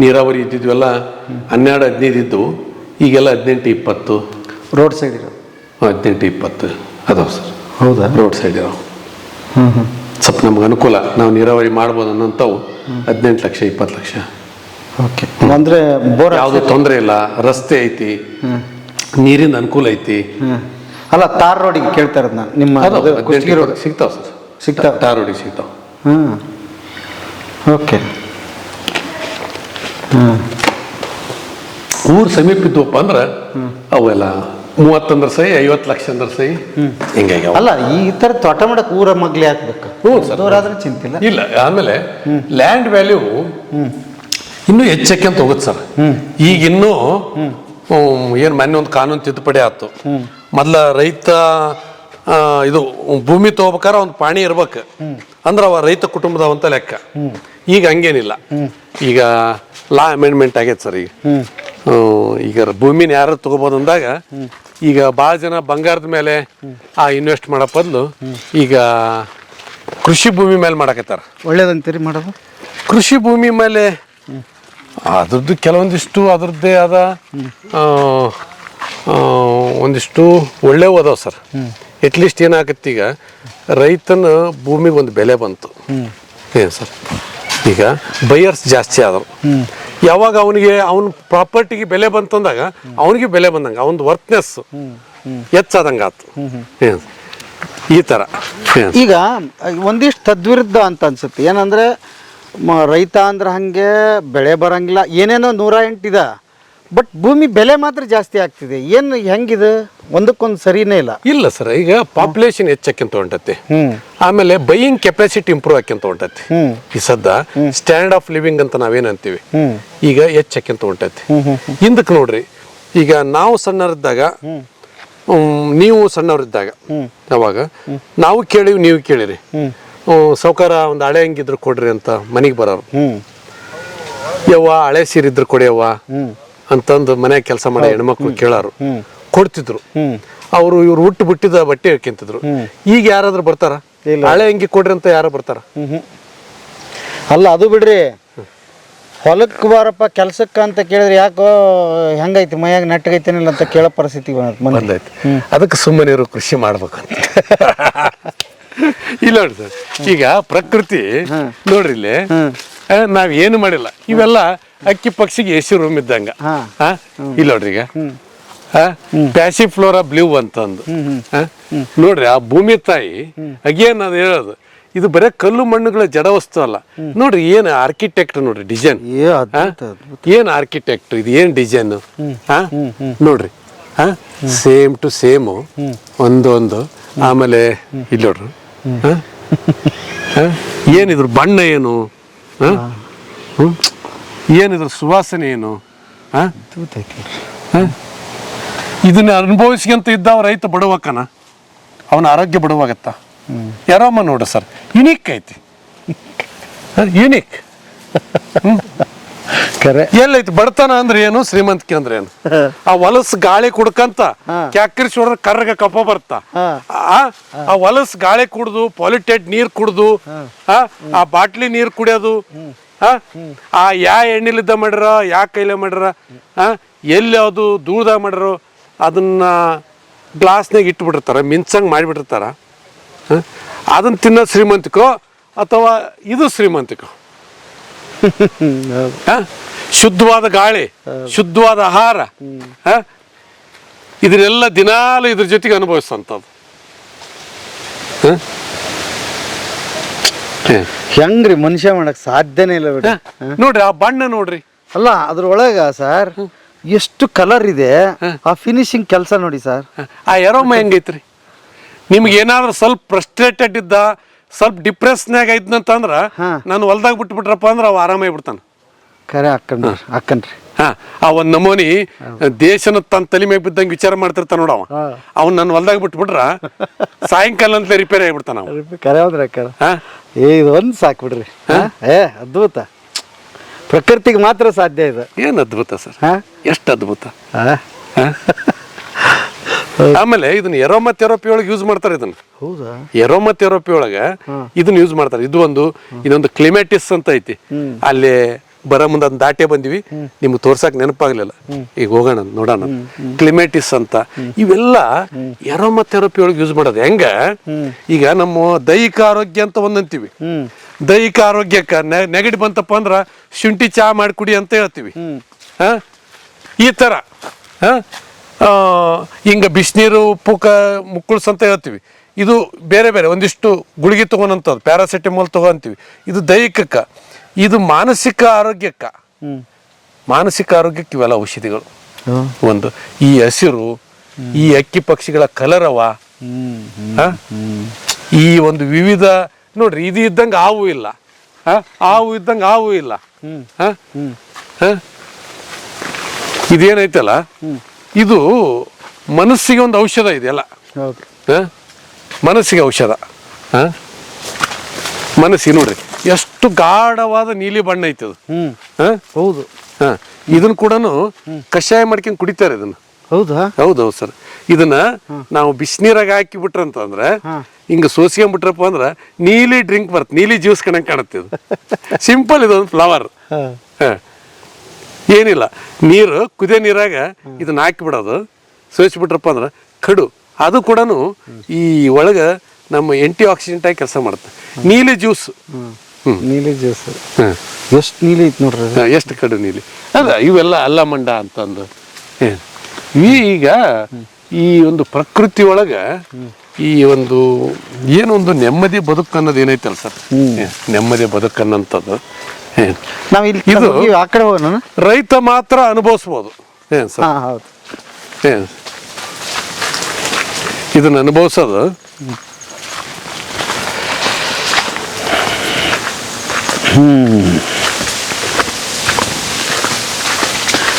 ನೀರಾವರಿ ಇದ್ದಿದ್ವೆಲ್ಲ 12, 15 ಇದ್ದು, ಈಗೆಲ್ಲ 18, 20. ರೋಡ್ ಸೈಡ್ ಇರೋದು 18, 20 ಅದಾವ ಸರ್. ಹೌದಾ? ರೋಡ್ ಸೈಡ್ ಇದಾವೆ. ಸ್ವಲ್ಪ ನಮ್ಗೆ ಅನುಕೂಲ, ನಾವು ನೀರಾವರಿ ಮಾಡ್ಬೋದು ಅನ್ನೋಂಥವು 18 ಲಕ್ಷ, 20 ಲಕ್ಷ. ಓಕೆ, ಅಂದರೆ ಬೋರ್ ಯಾವುದು ತೊಂದರೆ ಇಲ್ಲ, ರಸ್ತೆ ಐತಿ, ನೀರಿನ ಅನುಕೂಲ ಐತಿ. ಅಲ್ಲ, ತಾರ್ ರೋಡಿಗೆ ಕೇಳ್ತಾ ಇರೋದು ನಾನು. ನಿಮ್ಮ ಕುಷ್ಟಗಿ ರೋಡ್ ಸಿಗ್ತಾವ ಸರ್, ಸಿಗ್ತಾವ, ತಾರ್ ರೋಡಿಗೆ ಸಿಗ್ತಾವ. ಓಕೆ. ಊರು ಸಮೀಪ ಇದ್ವಪ್ಪ ಅಂದ್ರೆ ಅವೆಲ್ಲ 30 ಅಂದ್ರೆ ಸೈ, 50 ಲಕ್ಷ ಅಂದ್ರೆ ಸೈ, ಹಿಂಗಾಗಿ. ಅಲ್ಲ, ಈ ಥರ ತೋಟ ಮಾಡಕ್ಕೆ ಊರ ಮಗ್ಲಿ ಹಾಕ್ಬೇಕು. ಹ್ಞೂ ಸರ್, ದೂರಾದ್ರೆ ಚಿಂತಿಲ್ಲ. ಇಲ್ಲ. ಆಮೇಲೆ ಲ್ಯಾಂಡ್ ವ್ಯಾಲ್ಯೂ ಇನ್ನೂ ಹೆಚ್ಚಕ್ಕೆ ಹೋಗುತ್ತೆ ಸರ್. ಈಗ ಇನ್ನೂ ಏನು ಮೊನ್ನೆ ಒಂದು ಕಾನೂನು ತಿದ್ದುಪಡಿ ಆಯ್ತು. ಮೊದಲ ರೈತ ಇದು ಭೂಮಿ ತಗೋಬೇಕಾದ್ರೆ ಒಂದು ಪಾಣಿ ಇರ್ಬೇಕು, ಅಂದ್ರೆ ಅವ ರೈತ ಕುಟುಂಬದವಂತ ಲೆಕ್ಕ. ಈಗ ಹಂಗೇನಿಲ್ಲ, ಈಗ ಲಾ ಅಮೆಂಡ್ಮೆಂಟ್ ಆಗೈತೆ ಸರ್. ಈಗ ಭೂಮಿನ ಯಾರು ತಗೋಬೋದು ಅಂದಾಗ ಈಗ ಭಾಳ ಜನ ಬಂಗಾರದ ಮೇಲೆ ಇನ್ವೆಸ್ಟ್ ಮಾಡೋ ಬದಲು ಈಗ ಕೃಷಿ ಭೂಮಿ ಮೇಲೆ ಮಾಡಕತ್ತಾರ. ಒಳ್ಳೇದಂತೀರಿ ಮಾಡೋದು? ಕೃಷಿ ಭೂಮಿ ಮೇಲೆ ಅದ್ರದ್ದು ಕೆಲವೊಂದಿಷ್ಟು ಅದ್ರದ್ದೇ ಆದ ಒಂದಿಷ್ಟು ಒಳ್ಳೆವು ಅದಾವ ಸರ್. ಅಟ್ಲೀಸ್ಟ್ ಏನಾಗತ್ತೆ, ಈಗ ರೈತನ ಭೂಮಿಗೆ ಒಂದು ಬೆಲೆ ಬಂತು. ಏನು ಸರ್, ಈಗ ಬೈಯರ್ಸ್ ಜಾಸ್ತಿ ಆದರು. ಯಾವಾಗ ಅವನಿಗೆ ಅವನ ಪ್ರಾಪರ್ಟಿಗೆ ಬೆಲೆ ಬಂತಂದಾಗ ಅವನಿಗೆ ಬೆಲೆ ಬಂದಂಗೆ, ಅವನದು ವರ್ತ್ನೆಸ್ ಹೆಚ್ಚಾದಂಗೆ ಆಯ್ತು. ಏನು ಈ ಥರ. ಈಗ ಒಂದಿಷ್ಟು ತದ್ವಿರುದ್ಧ ಅಂತ ಅನ್ಸುತ್ತೆ. ಏನಂದರೆ ರೈತ ಅಂದ್ರೆ ಹಾಗೆ ಬೆಳೆ ಬರಂಗಿಲ್ಲ, ಏನೇನೋ 108 ಇದೆ, ಬಟ್ ಭೂಮಿ ಬೆಲೆ ಮಾತ್ರ ಜಾಸ್ತಿ ಆಗ್ತಿದೆ. ಏನು ಹೆಂಗಿದೆ? ಒಂದಕ್ಕೊಂದು ಸರಿನೇ ಇಲ್ಲ. ಇಲ್ಲ ಸರ್, ಈಗ ಪಾಪ್ಯುಲೇಷನ್ ಹೆಚ್ಚಕ್ಕಿಂತ ಹೊಂಟತಿ, ಆಮೇಲೆ ಬೈಯಿಂಗ್ ಕೆಪಾಸಿಟಿ ಇಂಪ್ರೂವ್ ಆಕ್ಕಿಂತ ಹೊಂಟತಿ. ಈ ಸದ್ದ ಸ್ಟ್ಯಾಂಡರ್ಡ್ ಆಫ್ ಲಿವಿಂಗ್ ಅಂತ ನಾವೇನಂತೀವಿ, ಈಗ ಹೆಚ್ಚಕ್ಕಿಂತ ಹೊಂಟತಿ. ಹಿಂದಕ್ಕೆ ನೋಡ್ರಿ, ಈಗ ನಾವು ಸಣ್ಣವರಿದ್ದಾಗ, ನೀವು ಸಣ್ಣವರಿದ್ದಾಗ, ಅವಾಗ ನಾವು ಕೇಳಿವಿ, ನೀವು ಕೇಳಿರಿ, ಸೌಕಾರ ಒಂದು ಹಳೆ ಹಂಗಿದ್ರು ಕೊಡ್ರಿ ಅಂತ ಮನೆಗೆ ಬರೋರು. ಯವ್ವ ಹಳೆ ಸೀರಿದ್ರು ಕೊಡಿಯವ್ವ ಅಂತಂದು ಮನ್ಯಾಗ ಕೆಲಸ ಮಾಡೋ ಹೆಣ್ಮಕ್ಳು ಕೇಳಾರು, ಕೊಡ್ತಿದ್ರು. ಅವರು ಇವ್ರು ಹುಟ್ಟು ಬಿಟ್ಟಿದ ಬಟ್ಟೆ ಹಾಕ್ಯಂತಿದ್ರು. ಈಗ ಯಾರಾದ್ರೂ ಬರ್ತಾರ? ಹಳೆ ಅಂಗಿ ಕೊಡ್ರಿ ಅಂತ ಯಾರು ಬರ್ತಾರ? ಅಲ್ಲ, ಅದು ಬಿಡ್ರಿ, ಹೊಲಕ್ಕೆ ಬಾರಪ್ಪ ಕೆಲ್ಸಕ್ಕೆ ಅಂತ ಕೇಳಿದ್ರೆ ಯಾಕೋ ಹೆಂಗೈತಿ ಮೈಯಾಗ ನೆಟ್ಟಗೈತೇನಿಲ್ಲ ಅಂತ ಕೇಳೋ ಪರಿಸ್ಥಿತಿ ಬಂದೈತಿ. ಅದಕ್ಕೆ ಸುಮ್ಮನಿರು, ಕೃಷಿ ಮಾಡ್ಬೇಕಂತ. ಇಲ್ಲ ನೋಡಿ ಸರ್, ಈಗ ಪ್ರಕೃತಿ ನೋಡ್ರಿ, ಇಲ್ಲಿ ನಾವ್ ಏನು ಮಾಡಿಲ್ಲ. ಇವೆಲ್ಲ ಅಕ್ಕಿ ಪಕ್ಷಿಗೆ ಎಸಿ ರೂಮ್ ಇದ್ದಂಗ. ಇಲ್ಲ ನೋಡ್ರಿ, ಈಗ ಪ್ಯಾಸಿ ಫ್ಲೋರಾ ಬ್ಲೂ ಅಂತಂದು ನೋಡ್ರಿ, ಆ ಭೂಮಿ ತಾಯಿ ಅಗೇನ್ ಅದು ಹೇಳೋದು, ಇದು ಬರೇ ಕಲ್ಲು ಮಣ್ಣುಗಳ ಜಡ ವಸ್ತು ಅಲ್ಲ. ನೋಡ್ರಿ, ಏನ್ ಆರ್ಕಿಟೆಕ್ಟ್ ನೋಡ್ರಿ, ಡಿಸೈನ್ ಏನ್ ಆರ್ಕಿಟೆಕ್ಟ್, ಇದು ಏನ್ ಡಿಸೈನ್ ನೋಡ್ರಿ. ಸೇಮ್ ಟು ಸೇಮ್ ಒಂದೊಂದು. ಆಮೇಲೆ ಇಲ್ಲಿ ನೋಡ್ರಿ, ಏನಿದ್ರು ಬಣ್ಣ ಏನು, ಏನಿದ್ರ ಸುವಾಸನೆ ಏನು, ಇದನ್ನ ಅನುಭವಿಸ್ಕೊಂತ ಇದ್ದಾವ ರೈತ ಬಡವಕ್ಕನ, ಅವನ ಆರೋಗ್ಯ ಬಡವಾಗತ್ತ. ಯಾರಮ್ಮ ನೋಡ ಸರ್, ಯುನೀಕ್ ಐತಿ, ಯುನೀಕ್. ಎಲ್ಲೈತಿ ಬಡತನ ಅಂದ್ರೆ ಏನು, ಶ್ರೀಮಂತಿಕೆ ಅಂದ್ರೆ ಏನು? ಆ ಹೊಲಸ್ ಗಾಳಿ ಕುಡ್ಕಂತ ಕ್ಯಾಕರಿಸಿ ಹೊಡೆದ್ರೆ ಕರ್ರಗ ಕಪ್ಪ ಬರ್ತಾ, ಆ ಹೊಲಸ್ ಗಾಳಿ ಕುಡ್ದು ಪಾಲಿಟೆಡ್ ನೀರ್ ಕುಡ್ದು ಆ ಬಾಟ್ಲಿ ನೀರ್ ಕುಡಿಯೋದು, ಯಾ ಎಣ್ಣೆಲಿದ್ದ ಮಾಡ್ಯಾರ, ಯಾ ಕೈಲೆ ಮಾಡ್ಯಾರ, ಎಲ್ಲಿ ಅದು ಧೂಳ್ದಾಗ ಮಾಡ್ಯಾರ, ಅದನ್ನ ಗ್ಲಾಸ್ನಾಗ ಇಟ್ಬಿಟ್ಟಿರ್ತಾರ, ಮಿಂಚಂಗ್ ಮಾಡಿಬಿಟ್ಟಿರ್ತಾರ. ಅದನ್ನ ತಿನ್ನೋ ಶ್ರೀಮಂತಿಕೋ ಅಥವಾ ಇದು ಶ್ರೀಮಂತಿಕೋ? ಶುದ್ಧವಾದ ಗಾಳಿ, ಶುದ್ಧವಾದ ಆಹಾರ, ಇದನ್ನೆಲ್ಲ ದಿನಾಲು ಇದ್ರ ಜೊತೆಗೆ ಅನುಭವಿಸುವಂಥದ್ದು. ಹೆಂಗ್ರಿ ಮನುಷ್ಯ ಮಾಡಕ್ ಸಾಧ್ಯನೇ ಇಲ್ಲ ಬಿಡಿ. ನೋಡ್ರಿ, ಆ ಬಣ್ಣ ನೋಡ್ರಿ. ಅಲ್ಲ, ಅದ್ರೊಳಗ ಸರ್ ಎಷ್ಟು ಕಲರ್ ಇದೆ, ಆ ಫಿನಿಶಿಂಗ್ ಕೆಲಸ ನೋಡಿ ಸರ್. ಆ ಎರೋಮ ಹೆಂಗೈತ್ರಿ? ನಿಮ್ಗೆ ಏನಾದ್ರೂ ಸ್ವಲ್ಪ ಫ್ರಸ್ಟ್ರೇಟೆಡ್ ಇದ್ದ, ಸ್ವಲ್ಪ ಡಿಪ್ರೆಸ್ನಾಗ ಐದ್ನಂತಂದ್ರ ನಾನು ಹೊಲ್ದಾಗ ಬಿಟ್ಬಿಟ್ರಪ್ಪ ಅಂದ್ರೆ ಅವ ಆರಾಮಾಗಿ ಬಿಡ್ತಾನ. ಖರೆ ಹಾಕನ್ರಿ. ಹಾ ಆ ಒಂದ್ ನಮೂನಿ ದೇಶನ ತನ್ನ ತಲೆ ಮೇಲೆ ಬಿದ್ದಂಗೆ ವಿಚಾರ ಮಾಡ್ತಿರ್ತಾನ ನೋಡ ಅವ್ನು ನನ್ನ ಹೊಲ್ದಾಗ ಬಿಟ್ಬಿಟ್ರ ಸಾಯಂಕಾಲ ಅಂತಲೇ ರಿಪೇರಿ ಆಗಿಬಿಡ್ತಾನ ನಾವು. ಕರೆ ಹೌದ್ರಿ ಅಕ್ಕ. ಹಾ ಇದು ಒಂದು ಸಾಕು ಬಿಡ್ರಿ. ಅದ್ಭುತ, ಪ್ರಕೃತಿಗೆ ಮಾತ್ರ ಸಾಧ್ಯ ಇದು. ಏನ್ ಅದ್ಭುತ ಸರ್, ಎಷ್ಟು ಅದ್ಭುತ. ಹಾ? ಆಮೇಲೆ ಇದನ್ನ ಎರೋಮ ಥೆರಪಿ ಒಳಗೆ ಯೂಸ್ ಮಾಡ್ತಾರೆ. ಇದನ್ನ ಹೌದಾ? ಎರೋಮ ಥೆರಪಿ ಒಳಗೆ ಇದನ್ನ ಯೂಸ್ ಮಾಡ್ತಾರೆ. ಇದೊಂದು ಕ್ಲಿಮ್ಯಾಟಿಸ್ ಅಂತ ಐತಿ. ಅಲ್ಲಿ ಬರೋ ಮುಂದೆ ಅದನ್ನ ದಾಟೆ ಬಂದಿವಿ, ನಿಮ್ಗೆ ತೋರ್ಸಕ್ ನೆನಪಾಗ್ಲಿಲ್ಲ, ಈಗ ಹೋಗೋಣ ನೋಡೋಣ. ಕ್ಲಿಮ್ಯಾಟಿಸ್ ಅಂತ ಇವೆಲ್ಲ ಎರೋಮ ಥೆರಪಿ ಒಳಗೆ ಯೂಸ್ ಮಾಡೋದು. ಹೆಂಗ ಈಗ ನಮ್ಮ ದೈಹಿಕ ಆರೋಗ್ಯ ಅಂತ ಒಂದಂತೀವಿ. ದೈಹಿಕ ಆರೋಗ್ಯಕ್ಕೆ ನೆಗಡಿ ಬಂತಪ್ಪ ಅಂದ್ರ ಶುಂಠಿ ಚಹಾ ಮಾಡಿ ಕುಡಿ ಅಂತ ಹೇಳ್ತೀವಿ. ಈ ತರ ಹಿಂಗ ಬಿಸಿನೀರು ಉಪ್ಪು ಮುಕ್ಕುಳ್ಸ್ ಅಂತ ಹೇಳ್ತೀವಿ. ಇದು ಬೇರೆ ಬೇರೆ ಒಂದಿಷ್ಟು ಗುಳಿಗೆ ತಗೊಂಡಂಥದ್ದು, ಪ್ಯಾರಾಸಿಟಮೋಲ್ ತಗೊಂತೀವಿ. ಇದು ದೈಹಿಕಕ್ಕೆ. ಇದು ಮಾನಸಿಕ ಆರೋಗ್ಯಕ್ಕೆ. ಮಾನಸಿಕ ಆರೋಗ್ಯಕ್ಕೆ ಇವೆಲ್ಲ ಔಷಧಿಗಳು. ಒಂದು ಈ ಹಸಿರು, ಈ ಅಕ್ಕಿ ಪಕ್ಷಿಗಳ ಕಲರವ, ಈ ಒಂದು ವಿವಿಧ ನೋಡ್ರಿ, ಇದು ಇದ್ದಂಗೆ ಹಾವು ಇಲ್ಲ, ಹಾವು ಇದ್ದಂಗೆ ಹಾವು ಇಲ್ಲ. ಇದೇನೈತಲ್ಲ, ಇದು ಮನಸ್ಸಿಗೆ ಒಂದು ಔಷಧ ಇದೆಯಲ್ಲ. ಮನಸ್ಸಿಗೆ ಔಷಧ. ಮನಸ್ಸಿಗೆ ನೋಡ್ರಿ ಎಷ್ಟು ಗಾಢವಾದ ನೀಲಿ ಬಣ್ಣ ಐತಿ ಅದು. ಹೌದು. ಇದನ್ನ ಕೂಡ ಕಷಾಯ ಮಾಡ್ಕೊಂಡು ಕುಡಿತಾರೆ ಇದನ್ನ. ಹೌದಾ? ಹೌದೌದು ಸರ್. ಇದನ್ನ ನಾವು ಬಿಸಿನೀರಾಗ ಹಾಕಿ ಬಿಟ್ರಂತಂದ್ರೆ ಹಿಂಗ ಸೋಸ್ಕೊಂಡ್ಬಿಟ್ರಪ್ಪ ಅಂದ್ರ ನೀಲಿ ಡ್ರಿಂಕ್ ಬರುತ್ತೆ, ನೀಲಿ ಜ್ಯೂಸ್ ಕಣಂಗ್ ಕಾಣುತ್ತೆ. ಇದು ಸಿಂಪಲ್, ಇದೊಂದು ಫ್ಲವರ್. ಏನಿಲ್ಲ, ನೀರು ಕುದಿಯೋ ನೀರಾಗ ಇದನ್ನ ಹಾಕಿ ಬಿಡೋದು, ಸೋಸಿಬಿಟ್ರಪ್ಪ ಅಂದ್ರೆ ಕಡು. ಅದು ಕೂಡ ಈ ಒಳಗ ನಮ್ಮ ಆಂಟಿ ಆಕ್ಸಿಡೆಂಟ್ ಆಗಿ ಕೆಲಸ ಮಾಡುತ್ತೆ. ನೀಲಿ ಜ್ಯೂಸ್. ನೀಲಿ ಜ್ಯೂಸ್ ಎಷ್ಟು ನೀಲಿ ಐತಿ ನೋಡ್ರಿ, ಎಷ್ಟು ಕಡು ನೀಲಿ. ಅದ ಇವೆಲ್ಲ ಅಲ್ಲಮಂಡ ಅಂತಂದು. ಈಗ ಈ ಒಂದು ಪ್ರಕೃತಿ ಒಳಗ ಈ ಒಂದು ಏನೊಂದು ನೆಮ್ಮದಿ ಬದುಕು ಅನ್ನೋದು ಏನೈತಲ್ಲ ಸರ್, ನೆಮ್ಮದಿ ಬದುಕು ಅನ್ನೋಂಥದ್ದು ನಾವು ಇದು ಆ ಕಡೆ ಹೋಗೋಣ, ರೈತ ಮಾತ್ರ ಅನುಭವಿಸ್ಬೋದು. ಏನ್ ಸರ್? ಹೌದು. ಏನ್ ಇದನ್ನ ಅನುಭವಿಸೋದು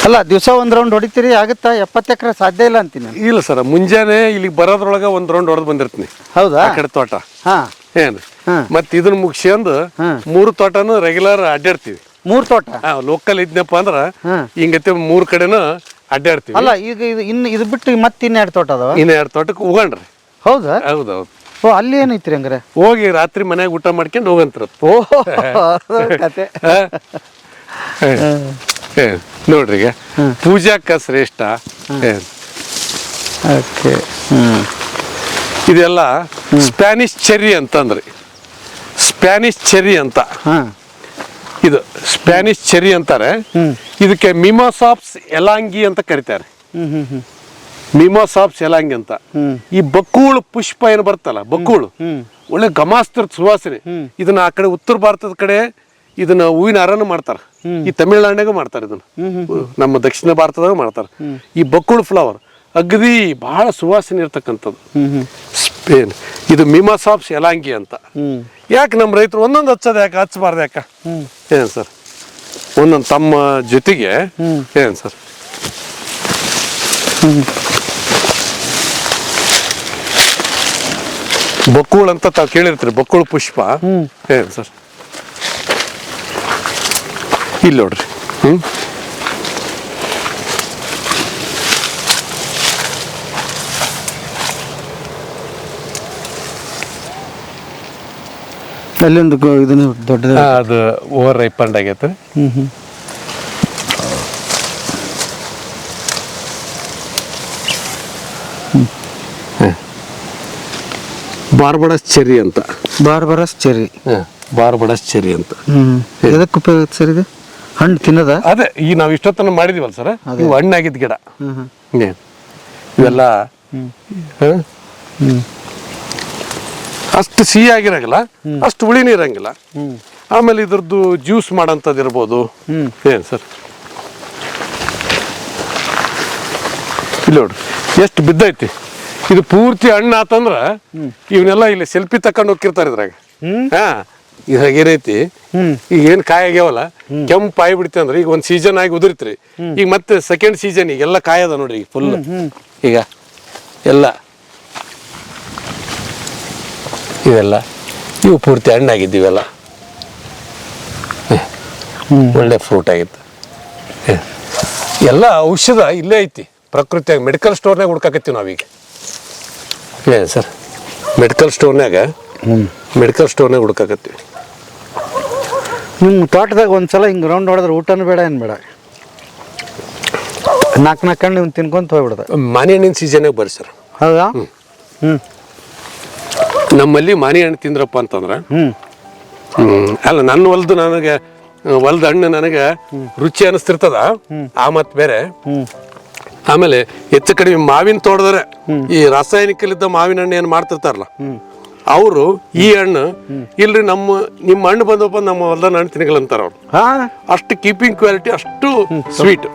ಅಲ್ಲ, ದಿವಸ ಒಂದ್ ರೌಂಡ್ ಹೊಡಿತೀರಿ, ಆಗುತ್ತಾ? 70 ಎಕರೆ ಸಾಧ್ಯ ಇಲ್ಲ ಅಂತೀನಿ. ಇಲ್ಲ ಸರ್, ಮುಂಜಾನೆ ಇಲ್ಲಿಗೆ ಬರೋದ್ರೊಳಗ ಒಂದ್ ರೌಂಡ್ ಹೊಡೆದ್ ಬಂದಿರ್ತೀನಿ. ಹೌದಾ? ಆ ಕಡೆ ತೋಟ. ಏನ್ ಮತ್ ಇದನ್ನ ಮುಗಿಸ್ಕೊಂಡು 3 ತೋಟನು ರೆಗ್ಯುಲರ್ ಅಡ್ಡಾಡ್ತೀವಿ. 3 ತೋಟ ಲೋಕಲ್ ಇದ್ನಪ್ಪ ಅಂದ್ರ ಹಿಂಗತ್ತೆ 3 ಕಡೆನು ಅಡ್ಡಾಡ್ತೀವಿ. ಅಲ್ಲ, ಈಗ ಇದು ಬಿಟ್ಟು ಮತ್ತೆ 2 ತೋಟ ಅದಾವ. 2 ತೋಟಕ್ಕೆ ಹೋಗಣ್ರಿ. ಹೌದಾ? ಹೌದೌದು. ಓ, ಅಲ್ಲಿ ಏನೈತ್ರಿ ಹಂಗಾರೆ? ಹೋಗಿ ರಾತ್ರಿ ಮನ್ಯಾಗ ಊಟ ಮಾಡ್ಕೊಂಡು ಹೋಗಂತ್ರ. ಕತೆ ನೋಡ್ರಿ, ಈಗ ಪೂಜಾಕ್ಕ ಶ್ರೇಷ್ಠ. ಇದೆಲ್ಲ ಸ್ಪ್ಯಾನಿಷ್ ಚೆರ್ರಿ ಅಂತಂದ್ರಿ. ಸ್ಪ್ಯಾನಿಷ್ ಚೆರ್ರಿ ಅಂತ. ಇದು ಸ್ಪ್ಯಾನಿಷ್ ಚೆರ್ರಿ ಅಂತಾರೆ. ಇದಕ್ಕೆ ಮಿಮೋಸಾಪ್ಸ್ ಎಲಾಂಗಿ ಅಂತ ಕರೀತಾರೆ. ಮಿಮೋಸಾಪ್ಸ್ ಎಲಾಂಗಿ ಅಂತ. ಈ ಬಕ್ಕೂಳು ಪುಷ್ಪ ಏನು ಬರ್ತಲ್ಲ, ಬಕ್ಕೂಳು ಒಳ್ಳೆ ಗಮಾಸ್ತರ ಸುವಾಸನೆ. ಇದನ್ನ ಆ ಕಡೆ ಉತ್ತರ ಭಾರತದ ಕಡೆ ಇದನ್ನ ಹೂವಿನ ಹಾರನು ಮಾಡ್ತಾರ. ಈ ತಮಿಳ್ನಾಡಿನಾಗ ಮಾಡ್ತಾರೆ ಇದನ್ನ, ನಮ್ಮ ದಕ್ಷಿಣ ಭಾರತದಾಗ ಮಾಡ್ತಾರ. ಈ ಬಕ್ಕೂಳು ಫ್ಲವರ್ ಅಗದಿ ಬಹಳ ಸುವಾಸನೆ ಇರ್ತಕ್ಕಂಥದ್ದು. ಸ್ಪೇನ್ ಇದು ಮಿಮೋಸಾಪ್ಸ್ ಎಲಾಂಗಿ ಅಂತ. ಯಾಕೆ ನಮ್ಮ ರೈತರು ಒಂದೊಂದು ಹಚ್ಚೋದು ಯಾಕೆ, ಹಚ್ಚಬಾರ್ದು ಯಾಕ? ಏನ್ ಸರ್, ಒಂದೊಂದು ತಮ್ಮ ಜೊತೆಗೆ. ಏನ್ ಸರ್, ಬಕ್ಕೂಳು ಅಂತ ತಾವು ಕೇಳಿರ್ತೀರಿ, ಬಕ್ಕೂಳು ಪುಷ್ಪ. ಏನ್ ಸರ್, ಇಲ್ಲಿ ನೋಡ್ರಿ. ಅಲ್ಲೊಂದು ಇದನ್ನು ದೊಡ್ಡದ, ಅದು ಓವರ್ ರೈಪಂಡ್ ಆಗೈತೆ. ಬಾರ್ಬಡಸ್ ಚೆರ್ರಿ ಅಂತ. ಬಾರ್ಬರಸ್ ಚೆರ್ರಿ. ಬಾರ್ಬಡಸ್ ಚೆರ್ರಿ ಅಂತ. ಎದಕ್ಕೆ ಉಪಯೋಗ ಸರ್ ಇದು? ಹಣ್ಣು ತಿನ್ನದ? ಅದೇ ಈ ನಾವು ಇಷ್ಟೊತ್ತನ ಮಾಡಿದೀವಲ್ಲ ಸರ್, ಇವು ಹಣ್ಣಾಗಿದ್ದ ಗಿಡ. ಇವೆಲ್ಲ ಅಷ್ಟು ಸಿಹಿ ಆಗಿರಂಗಿಲ್ಲ, ಅಷ್ಟು ಹುಳಿನೂ ಇರಂಗಿಲ್ಲ. ಆಮೇಲೆ ಇದ್ರದ್ದು ಜ್ಯೂಸ್ ಮಾಡೋಂಥದ್ದು ಇರ್ಬೋದು. ಏನ್ ಸರ್, ಇಲ್ಲಿ ನೋಡ್ರಿ ಎಷ್ಟು ಬಿದ್ದೈತಿ. ಇದು ಪೂರ್ತಿ ಹಣ್ಣು ಆತಂದ್ರ ಇವನ್ನೆಲ್ಲ ಇಲ್ಲಿ ಸೆಲ್ಫಿ ತಕೊಂಡು ಹೋಗಿರ್ತಾರೆ ಇದ್ರಾಗ. ಈಗ ಏನೈತಿ ಈಗ ಏನು ಕಾಯಿ ಆಗ್ಯಾವಲ್ಲ ಕೆಂಪು ಆಗಿ ಬಿಡ್ತಿ ಅಂದ್ರೆ ಈಗ ಒಂದು ಸೀಸನ್ ಆಗಿ ಉದುರಿತ್ರಿ ಈಗ ಮತ್ತೆ ಸೆಕೆಂಡ್ ಸೀಸನ್ ಈಗ ಎಲ್ಲ ಕಾಯಿ ಅದ ನೋಡ್ರಿ ಈಗ ಫುಲ್ ಈಗ ಎಲ್ಲ ಇವೆಲ್ಲ ಇವು ಪೂರ್ತಿ ಹಣ್ಣಾಗಿದ್ದೀವೆಲ್ಲ ಒಳ್ಳೆ ಫ್ರೂಟ್ ಆಗಿತ್ತು ಎಲ್ಲ ಔಷಧ ಇಲ್ಲೇ ಐತಿ ಪ್ರಕೃತಿಯಾಗ ಮೆಡಿಕಲ್ ಸ್ಟೋರ್ನಾಗ ಹುಡ್ಕಾಕತ್ತೀವಿ ನಾವೀಗ ಏನು ಸರ್ ಮೆಡಿಕಲ್ ಸ್ಟೋರ್ನಾಗ ಹುಡ್ಕಾಕತ್ತೀವಿ ನಿಮ್ಮ ತೋಟದಾಗ ಒಂದ್ಸಲ ಹಿಂಗೆ ರೌಂಡ್ ಹೊಡೆದ್ರೆ ಊಟನೂ ಬೇಡ ಏನು ಬೇಡ, ನಾಲ್ಕು ಕಣ್ಣು ನೀವು ತಿನ್ಕೊಂತ ಹೋಗ್ಬಿಡ್ದ. ಮಾನಿ ಹಣ್ಣಿನ ಸೀಸನ್ನಾಗ ಬರ್ರಿ ಸರ್. ಹೌದಾ? ನಮ್ಮಲ್ಲಿ ಮಾನಿ ಹಣ್ಣು ತಿಂದ್ರಪ್ಪ ಅಂತಂದ್ರೆ ಅಲ್ಲ ನನ್ನ ಹೊಲ್ದ ಹಣ್ಣು ನನಗೆ ರುಚಿ ಅನಿಸ್ತಿರ್ತದ ಆ ಮತ್ ಬೇರೆ. ಆಮೇಲೆ ಹೆಚ್ಚು ಕಡಿಮೆ ಮಾವಿನ ತೋಟದರೆ ಈ ರಾಸಾಯನಿಕಲಿದ್ದ ಮಾವಿನ ಹಣ್ಣು ಏನು ಮಾಡ್ತಿರ್ತಾರಲ್ಲ ಅವರು ಈ ಹಣ್ಣು ಇಲ್ರಿ ನಿಮ್ಮ ಹಣ್ಣು ಬಂದಪ್ಪ ನಮ್ಮ ಹೊಲ್ದ ಹಣ್ಣು ತಿನ್ನಗಲ್ಲ ಅಂತಾರ ಅವ್ರು. ಅಷ್ಟು ಕೀಪಿಂಗ್ ಕ್ವಾಲಿಟಿ, ಅಷ್ಟು ಸ್ವೀಟ್.